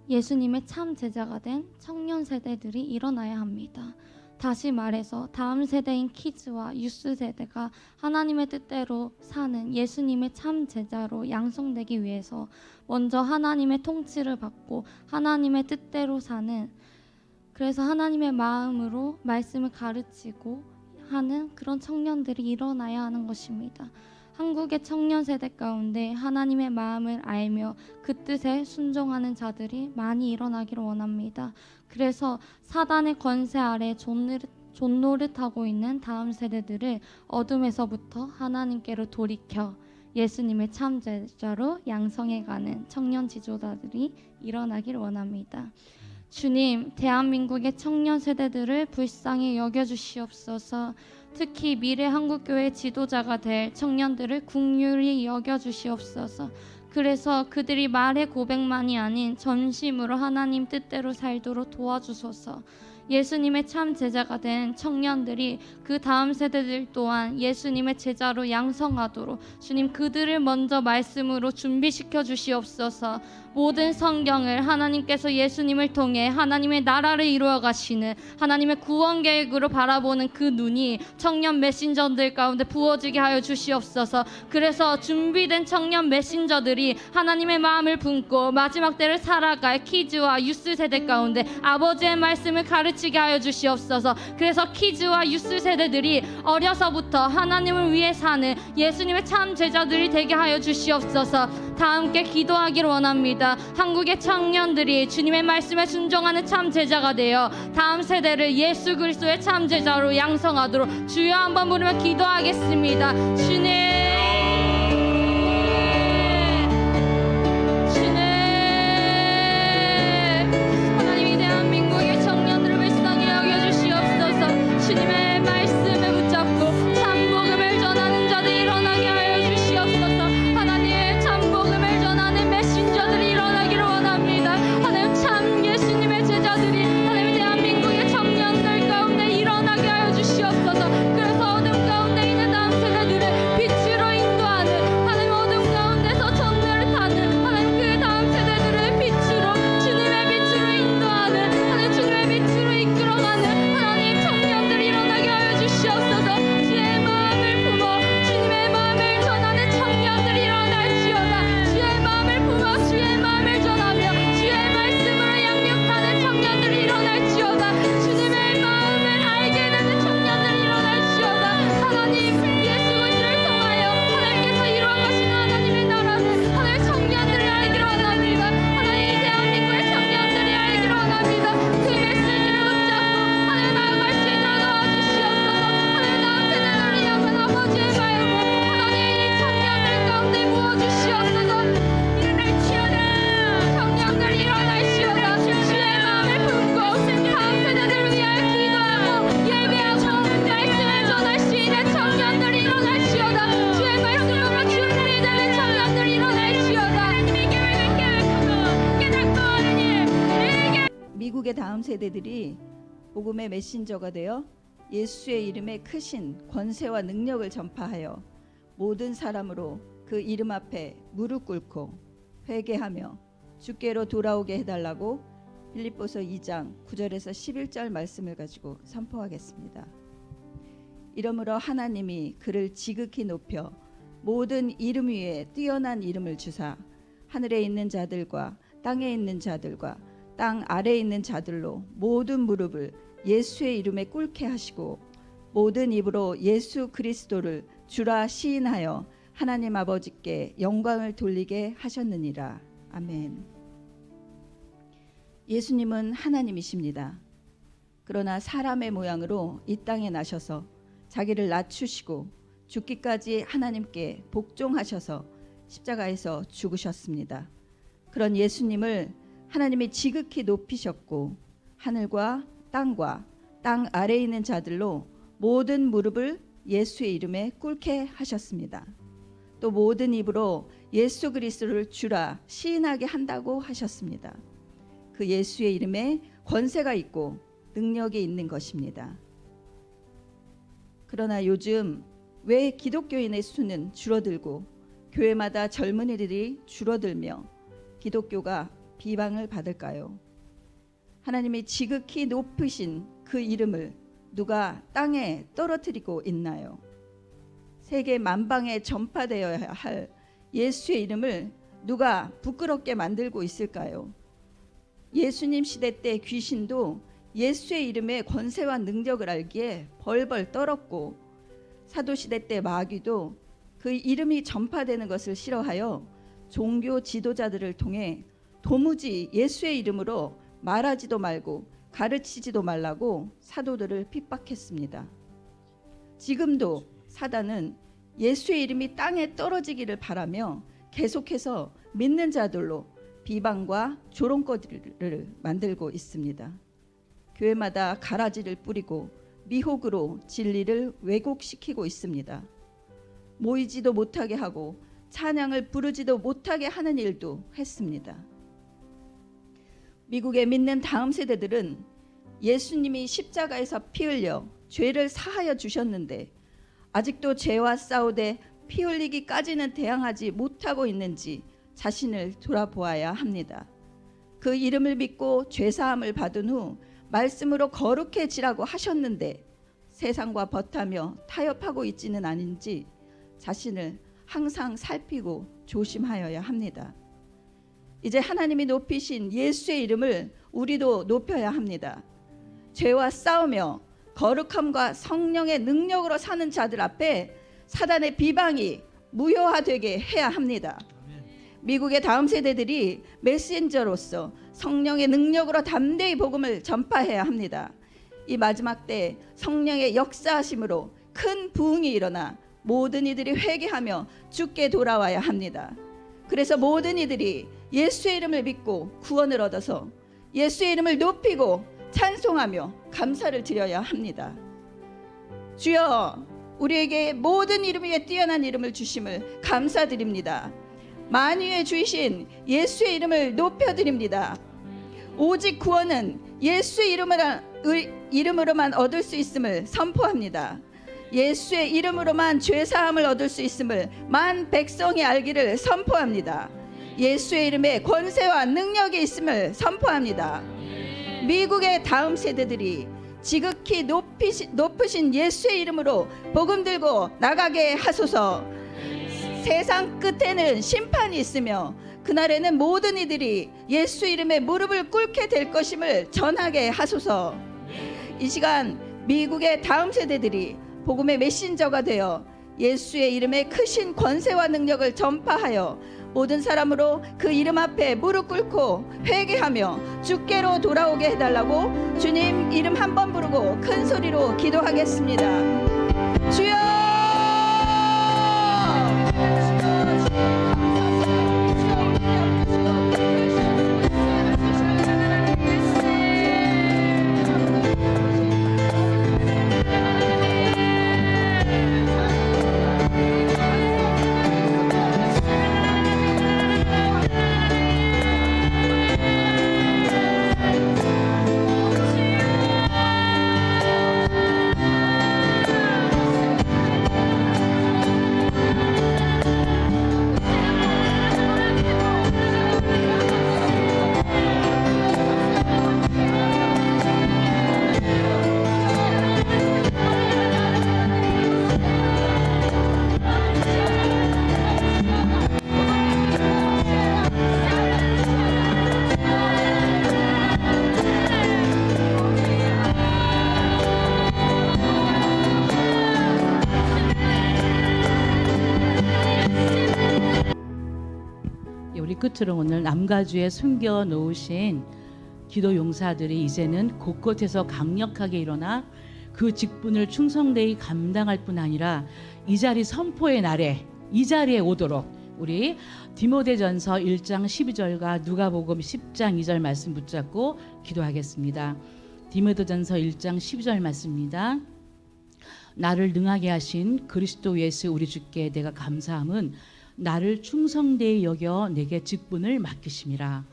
예수님의 참 제자가 된 청년 세대들이 일어나야 합니다. 다시 말해서 다음 세대인 키즈와 유스 세대가 하나님의 뜻대로 사는 예수님의 참 제자로 양성되기 위해서 먼저 하나님의 통치를 받고 하나님의 뜻대로 사는, 그래서 하나님의 마음으로 말씀을 가르치고 하는 그런 청년들이 일어나야 하는 것입니다. 한국의 청년 세대 가운데 하나님의 마음을 알며 그 뜻에 순종하는 자들이 많이 일어나기를 원합니다. 그래서 사단의 권세 아래 존노릇하고 있는 다음 세대들을 어둠에서부터 하나님께로 돌이켜 예수님의 참 제자로 양성해가는 청년 지도자들이 일어나기를 원합니다. 주님, 대한민국의 청년 세대들을 불쌍히 여겨주시옵소서. 특히 미래 한국교회 지도자가 될 청년들을 긍휼히 여겨주시옵소서. 그래서 그들이 말의 고백만이 아닌 전심으로 하나님 뜻대로 살도록 도와주소서. 예수님의 참 제자가 된 청년들이 그 다음 세대들 또한 예수님의 제자로 양성하도록 주님 그들을 먼저 말씀으로 준비시켜 주시옵소서. 모든 성경을 하나님께서 예수님을 통해 하나님의 나라를 이루어 가시는 하나님의 구원 계획으로 바라보는 그 눈이 청년 메신저들 가운데 부어지게 하여 주시옵소서. 그래서 준비된 청년 메신저들이 하나님의 마음을 품고 마지막 때를 살아갈 키즈와 유스 세대 가운데 아버지의 말씀을 가르치게 하여 주시옵소서. 그래서 키즈와 유스 세대들이 어려서부터 하나님을 위해 사는 예수님의 참 제자들이 되게 하여 주시옵소서. 다 함께 기도하길 원합니다. 한국의 청년들이 주님의 말씀에 순종하는 참 제자가 되어 다음 세대를 예수 그리스도의 참 제자로 양성하도록 주여 한번 부르며 기도하겠습니다. 주님 하나님이 대한민국의 청년들을 불쌍히 여겨주시옵소서. 주님의 말씀에 붙잡고 참복음을 전하는 자들이 일어나게 하여 주시옵소서. 하나님의 참복음을 전하는 메신저들이 일어나기를 원합니다. 하나님 참 예수님의 제자들이 하나님 대한민국의 청년들 가운데 일어나게 하여 주시옵소서. 그래서 어둠 가운데 있는 다음 세대들을 빛으로 인도하는 하나님 어둠 가운데서 전례를 타는 하나님 그 다음 세대들을 빛으로 주님의 빛으로 인도하는 하나님 주님의 빛으로 이끌어가는 하나님 청년들이 일어나게 하여 주시옵소서. 주의 마음을 품어 주님의 마음을 전하는 청년들이 일어날지어다. 주의 마음을 품어 주의 마음을 전하며 주의 말씀으로 양육하는 청년들이 일어날지어다. 주님의 마음을 알게 되는 청년들이 일어날지어다. 하나님 예수 그리스도를 통하여 하나님께서 이루어가시는 하나님의 나라는 하나님 청년들이 알기를 원합니다. 하나님 대한민국의 청년들이 알기를 원합니다. 그 메시지를 붙잡고 하나님 나아갈 수 있도록 도와주시옵소서. 하나님 다음 세대를 위한 아버지의 마음을 하나님 이 청년들 가운데 부어주시옵소서. 일어날지어다. 청년들이 일어날지어다. 주의 마음을 품고 다음 세대들을 위하여 기도하고 예배하고 말씀을 전할 수 있는 청년들이 일어날지어다. 주의 말씀으로 준비되는 청년들이 일어날지어다. 미국의 다음 세대들이 복음의 메신저가 되어 예수의 이름의 크신 권세와 능력을 전파하여 모든 사람으로 그 이름 앞에 무릎 꿇고 회개하며 주께로 돌아오게 해달라고 빌립보서 2장 9절에서 11절 말씀을 가지고 선포하겠습니다. 이러므로 하나님이 그를 지극히 높여 모든 이름 위에 뛰어난 이름을 주사 하늘에 있는 자들과 땅에 있는 자들과 땅 아래에 있는 자들로 모든 무릎을 예수의 이름에 꿇게 하시고 모든 입으로 예수 그리스도를 주라 시인하여 하나님 아버지께 영광을 돌리게 하셨느니라. 아멘. 예수님은 하나님이십니다. 그러나 사람의 모양으로 이 땅에 나셔서 자기를 낮추시고 죽기까지 하나님께 복종하셔서 십자가에서 죽으셨습니다. 그런 예수님을 하나님이 지극히 높이셨고 하늘과 땅과 땅 아래에 있는 자들로 모든 무릎을 예수의 이름에 꿇게 하셨습니다. 또 모든 입으로 예수 그리스도를 주라 시인하게 한다고 하셨습니다. 그 예수의 이름에 권세가 있고 능력이 있는 것입니다. 그러나 요즘 왜 기독교인의 수는 줄어들고 교회마다 젊은이들이 줄어들며 기독교가 비방을 받을까요? 하나님이 지극히 높으신 그 이름을 누가 땅에 떨어뜨리고 있나요? 세계 만방에 전파되어야 할 예수의 이름을 누가 부끄럽게 만들고 있을까요? 예수님 시대 때 귀신도 예수의 이름의 권세와 능력을 알기에 벌벌 떨었고 사도시대 때 마귀도 그 이름이 전파되는 것을 싫어하여 종교 지도자들을 통해 도무지 예수의 이름으로 말하지도 말고 가르치지도 말라고 사도들을 핍박했습니다. 지금도 사단은 예수의 이름이 땅에 떨어지기를 바라며 계속해서 믿는 자들로 비방과 조롱거리를 만들고 있습니다. 교회마다 가라지를 뿌리고 미혹으로 진리를 왜곡시키고 있습니다. 모이지도 못하게 하고 찬양을 부르지도 못하게 하는 일도 했습니다. 미국에 믿는 다음 세대들은 예수님이 십자가에서 피 흘려 죄를 사하여 주셨는데 아직도 죄와 싸우되 피 흘리기까지는 대항하지 못하고 있는지 자신을 돌아보아야 합니다. 그 이름을 믿고 죄사함을 받은 후 말씀으로 거룩해지라고 하셨는데 세상과 벗하며 타협하고 있지는 않은지 자신을 항상 살피고 조심하여야 합니다. 이제 하나님이 높이신 예수의 이름을 우리도 높여야 합니다. 죄와 싸우며 거룩함과 성령의 능력으로 사는 자들 앞에 사단의 비방이 무효화되게 해야 합니다. 미국의 다음 세대들이 메신저로서 성령의 능력으로 담대히 복음을 전파해야 합니다. 이 마지막 때 성령의 역사하심으로 큰 부흥이 일어나 모든 이들이 회개하며 주께 돌아와야 합니다. 그래서 모든 이들이 예수의 이름을 믿고 구원을 얻어서 예수의 이름을 높이고 찬송하며 감사를 드려야 합니다. 주여, 우리에게 모든 이름 위에 뛰어난 이름을 주심을 감사드립니다. 만유의 주이신 예수의 이름을 높여드립니다. 오직 구원은 예수의 이름으로만 얻을 수 있음을 선포합니다. 예수의 이름으로만 죄사함을 얻을 수 있음을 만 백성이 알기를 선포합니다. 예수의 이름에 권세와 능력이 있음을 선포합니다. 미국의 다음 세대들이 지극히 높으신 예수의 이름으로 복음 들고 나가게 하소서. 세상 끝에는 심판이 있으며 그날에는 모든 이들이 예수 이름에 무릎을 꿇게 될 것임을 전하게 하소서. 이 시간 미국의 다음 세대들이 복음의 메신저가 되어 예수의 이름에 크신 권세와 능력을 전파하여 모든 사람으로 그 이름 앞에 무릎 꿇고 회개하며 주께로 돌아오게 해달라고 주님 이름 한 번 부르고 큰 소리로 기도하겠습니다. 주여! 우리 끝으로 오늘 남가주에 숨겨 놓으신 기도 용사들이 이제는 곳곳에서 강력하게 일어나 그 직분을 충성되이 감당할 뿐 아니라 이 자리 선포의 날에 이 자리에 오도록 우리 디모데전서 1장 12절과 누가복음 10장 2절 말씀 붙잡고 기도하겠습니다. 디모데전서 1장 12절 말씀입니다. 나를 능하게 하신 그리스도 예수 우리 주께 내가 감사함은 나를 충성되이 여겨 내게 직분을 맡기심이라.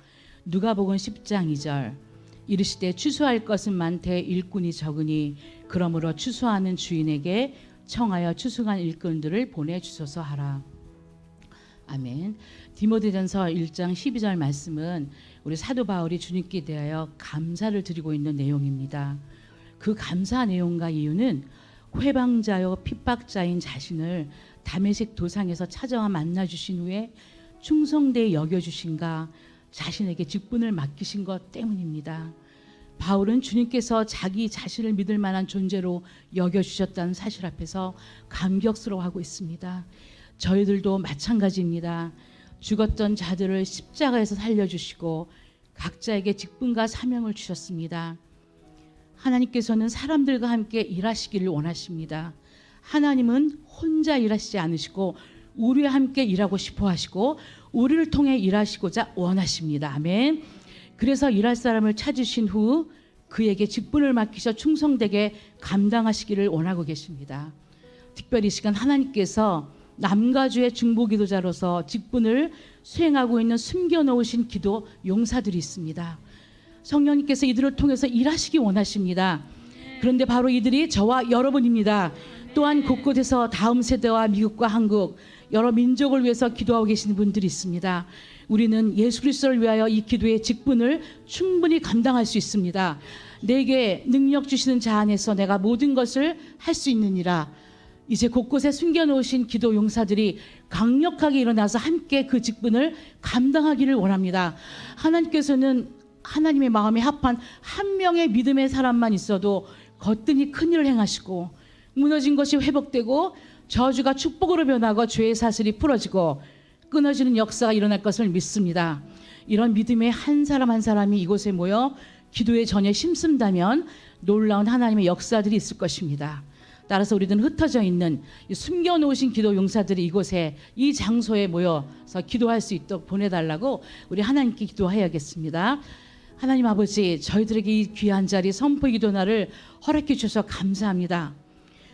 누가복음 10장 2절 이르시되 추수할 것은 많되 일꾼이 적으니 그러므로 추수하는 주인에게 청하여 추수한 일꾼들을 보내주소서 하라. 아멘. 디모데전서 1장 12절 말씀은 우리 사도 바울이 주님께 대하여 감사를 드리고 있는 내용입니다. 그 감사 내용과 이유는 회방자요 핍박자인 자신을 다메섹 도상에서 찾아와 만나주신 후에 충성되이 여겨주신가 자신에게 직분을 맡기신 것 때문입니다. 바울은 주님께서 자기 자신을 믿을 만한 존재로 여겨주셨다는 사실 앞에서 감격스러워하고 있습니다. 저희들도 마찬가지입니다. 죽었던 자들을 십자가에서 살려주시고 각자에게 직분과 사명을 주셨습니다. 하나님께서는 사람들과 함께 일하시기를 원하십니다. 하나님은 혼자 일하시지 않으시고 우리와 함께 일하고 싶어 하시고 우리를 통해 일하시고자 원하십니다. 아멘. 그래서 일할 사람을 찾으신 후 그에게 직분을 맡기셔 충성되게 감당하시기를 원하고 계십니다. 특별히 이 시간 하나님께서 남가주의 중보기도자로서 직분을 수행하고 있는 숨겨놓으신 기도 용사들이 있습니다. 성령님께서 이들을 통해서 일하시기 원하십니다. 그런데 바로 이들이 저와 여러분입니다. 또한 곳곳에서 다음 세대와 미국과 한국 여러 민족을 위해서 기도하고 계시는 분들이 있습니다. 우리는 예수 그리스도를 위하여 이 기도의 직분을 충분히 감당할 수 있습니다. 내게 능력 주시는 자 안에서 내가 모든 것을 할 수 있느니라. 이제 곳곳에 숨겨놓으신 기도 용사들이 강력하게 일어나서 함께 그 직분을 감당하기를 원합니다. 하나님께서는 하나님의 마음에 합한 한 명의 믿음의 사람만 있어도 거뜬히 큰일을 행하시고 무너진 것이 회복되고 저주가 축복으로 변하고 죄의 사슬이 풀어지고 끊어지는 역사가 일어날 것을 믿습니다. 이런 믿음의 한 사람 한 사람이 이곳에 모여 기도에 전혀 힘쓴다면 놀라운 하나님의 역사들이 있을 것입니다. 따라서 우리는 흩어져 있는 숨겨놓으신 기도 용사들이 이곳에 이 장소에 모여서 기도할 수 있도록 보내달라고 우리 하나님께 기도해야겠습니다. 하나님 아버지, 저희들에게 이 귀한 자리 선포 기도날을 허락해 주셔서 감사합니다.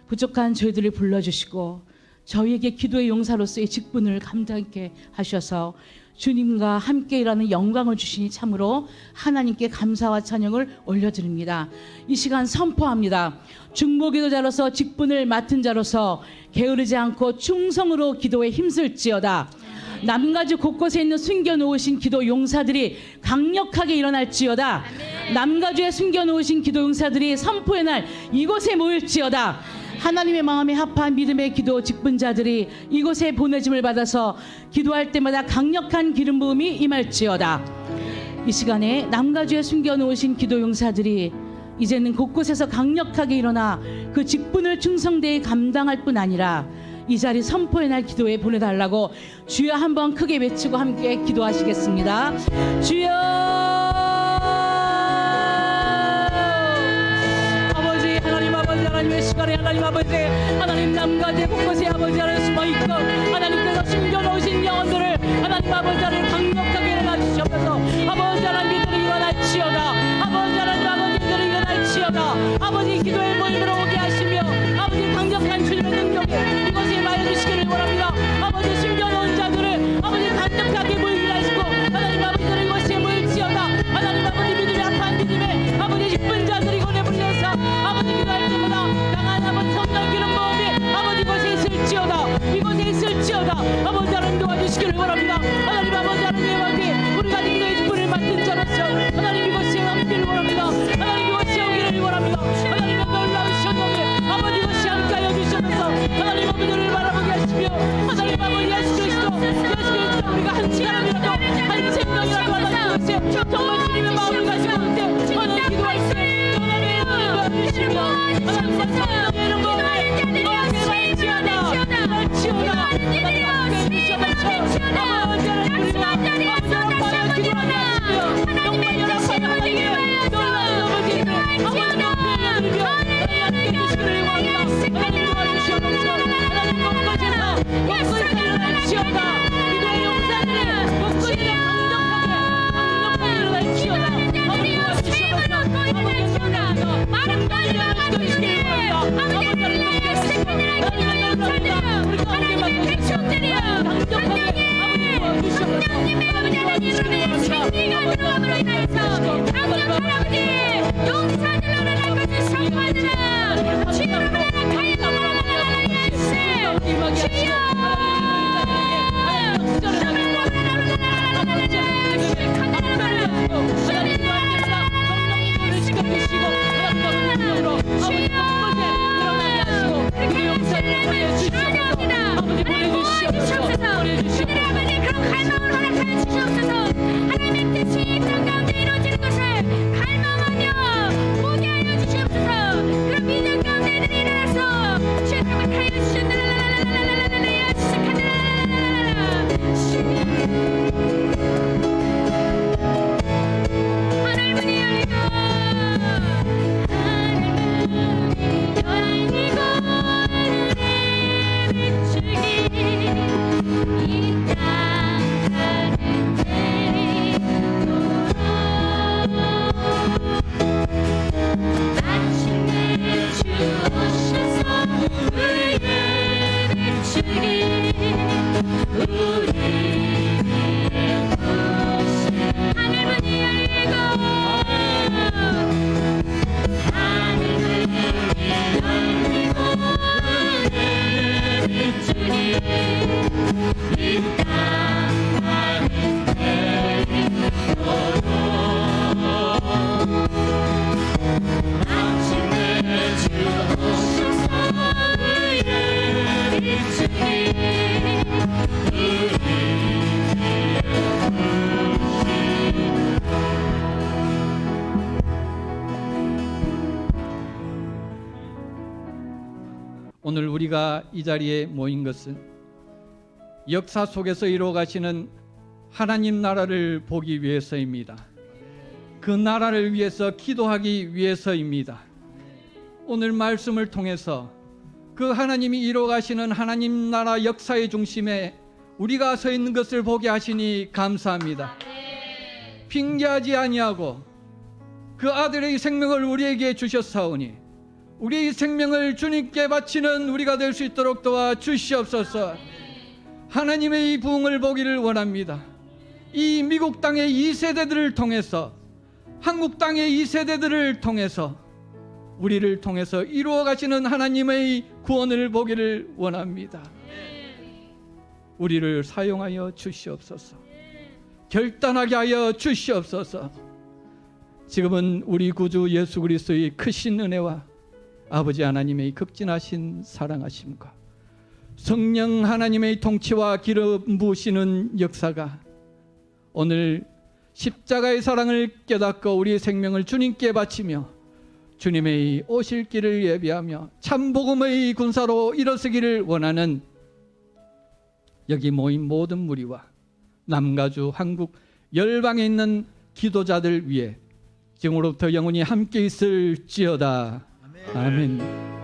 부족한 저희들을 불러주시고 저희에게 기도의 용사로서의 직분을 감당케 하셔서 주님과 함께 일하는 영광을 주시니 참으로 하나님께 감사와 찬양을 올려드립니다. 이 시간 선포합니다. 중보기도자로서 직분을 맡은 자로서 게으르지 않고 충성으로 기도에 힘쓸지어다. 남가주 곳곳에 있는 숨겨놓으신 기도 용사들이 강력하게 일어날지어다. 남가주에 숨겨놓으신 기도 용사들이 선포의 날 이곳에 모일지어다. 하나님의 마음에 합한 믿음의 기도 직분자들이 이곳에 보내짐을 받아서 기도할 때마다 강력한 기름 부음이 임할지어다. 이 시간에 남가주에 숨겨놓으신 기도 용사들이 이제는 곳곳에서 강력하게 일어나 그 직분을 충성되이 감당할 뿐 아니라 이 자리 선포의 날 기도에 보내달라고 주여 한번 크게 외치고 함께 기도하시겠습니다. 주여, 아버지, 하나님 아버지, 하나님의 시간에 하나님 아버지, 하나님 남가제 곳곳에 아버지 안에 숨어있고 하나님께서 숨겨놓으신 영혼들을 하나님 아버지 안에 강력하게 일어나 주시옵소서. 아버지 하나님들이 일어날지어다. 아버지 하나님들이 일어날지어다. 아버지 기도의 모임으로 오게 하시며 아버지 강력한 주님의 능력에 이것이 말해주시기를 원합니다. 아버지 숨겨놓은 자들을 아버지 강력하게 모이게 하시고 하나님 아버지를 이곳에 모일지어다. 하나님 아버지 믿음의 합한 믿음의 아버지 직분자들이 이곳에 불려서 아버지 기도할 때마다 강한 아버지 성령 기름 부음이 아버지 이곳에 있을지어다. 이곳에 있을지어다. 아버지 하나님 도와주시기를 원합니다. 하나님 아버지 하나님 아버지 우리가 기도의 직분을 맡은 자로서 하나님 이곳에 함께를 원합니다. 하나님 이곳에 오기를 원합니다. 하나님의 놀라우셨노니 아버지 이곳에 함께하여 주셔서 하나님 아버지를 바라보게 하시며 하나님 아버지 예수 그리스도 우리가 한 시간이라도 한 생명이라도 하나님 이곳에 정말 주님의 마음을 가지고 있는데 하나님 기도할 때 하나님의 은혜를 주시며 하나님 성령의 이름 가운데 날지어다 날지어다 하나님 함께 주셔서 아버지 하나님 우리가 아버지 하나님 기도하게 하시며 정말 연합하여 하나님의 놀라운 아버지를 아버지 앞에 드리며 하나님 함께 주시기를 원합니다. 하나님 도와주시옵소서. 하나님 곳곳에서 일어날지어다. 기도의 용사들을 곳곳에 강력하게 일어날지어다. 아버지 도와주시옵소서. 아버지 놀랍니다. 정말 일어나주시기를 원합니다. 아버지 하나님 함께 하시고 하나님 놀랍니다. 우리 가운데 맡겨주시옵소서. 강력하게 아버지 도와주시옵소서. 하나님 도와주시기를 원합니다. 들어옴으로 인하여서 강력한 아버지 용사들로 일어날 것을 선포하느라 주여 가인으로 예수 주여 그런 갈망을 허락하여 주시옵소서. 하나님의 뜻이 땅 가운데 이루어지는 것을 갈망하며 보게 하여 주시옵소서. 그런 믿음 가운데 이들이 일어나서 주의 강력하여 주셨느라 하늘문이 열리고 하늘문이 열리고 비추기 이 땅 가는 데리 오늘 우리가 이 자리에 모인 것은 역사 속에서 이루어가시는 하나님 나라를 보기 위해서입니다. 그 나라를 위해서 기도하기 위해서입니다. 오늘 말씀을 통해서 그 하나님이 이루어가시는 하나님 나라 역사의 중심에 우리가 서 있는 것을 보게 하시니 감사합니다. 핑계하지 아니하고 그 아들의 생명을 우리에게 주셨사오니 우리의 생명을 주님께 바치는 우리가 될 수 있도록 도와 주시옵소서. 하나님의 이 부흥을 보기를 원합니다. 이 미국 땅의 2세대들을 통해서, 한국 땅의 2세대들을 통해서, 우리를 통해서 이루어 가시는 하나님의 구원을 보기를 원합니다. 우리를 사용하여 주시옵소서. 결단하게 하여 주시옵소서. 지금은 우리 구주 예수 그리스도의 크신 은혜와 아버지 하나님의 극진하신 사랑하심과 성령 하나님의 통치와 기름 부으시는 역사가 오늘 십자가의 사랑을 깨닫고 우리의 생명을 주님께 바치며 주님의 오실 길을 예비하며 참 복음의 군사로 일어서기를 원하는 여기 모인 모든 무리와 남가주 한국 열방에 있는 기도자들 위해 지금으로부터 영원히 함께 있을지어다. 아멘.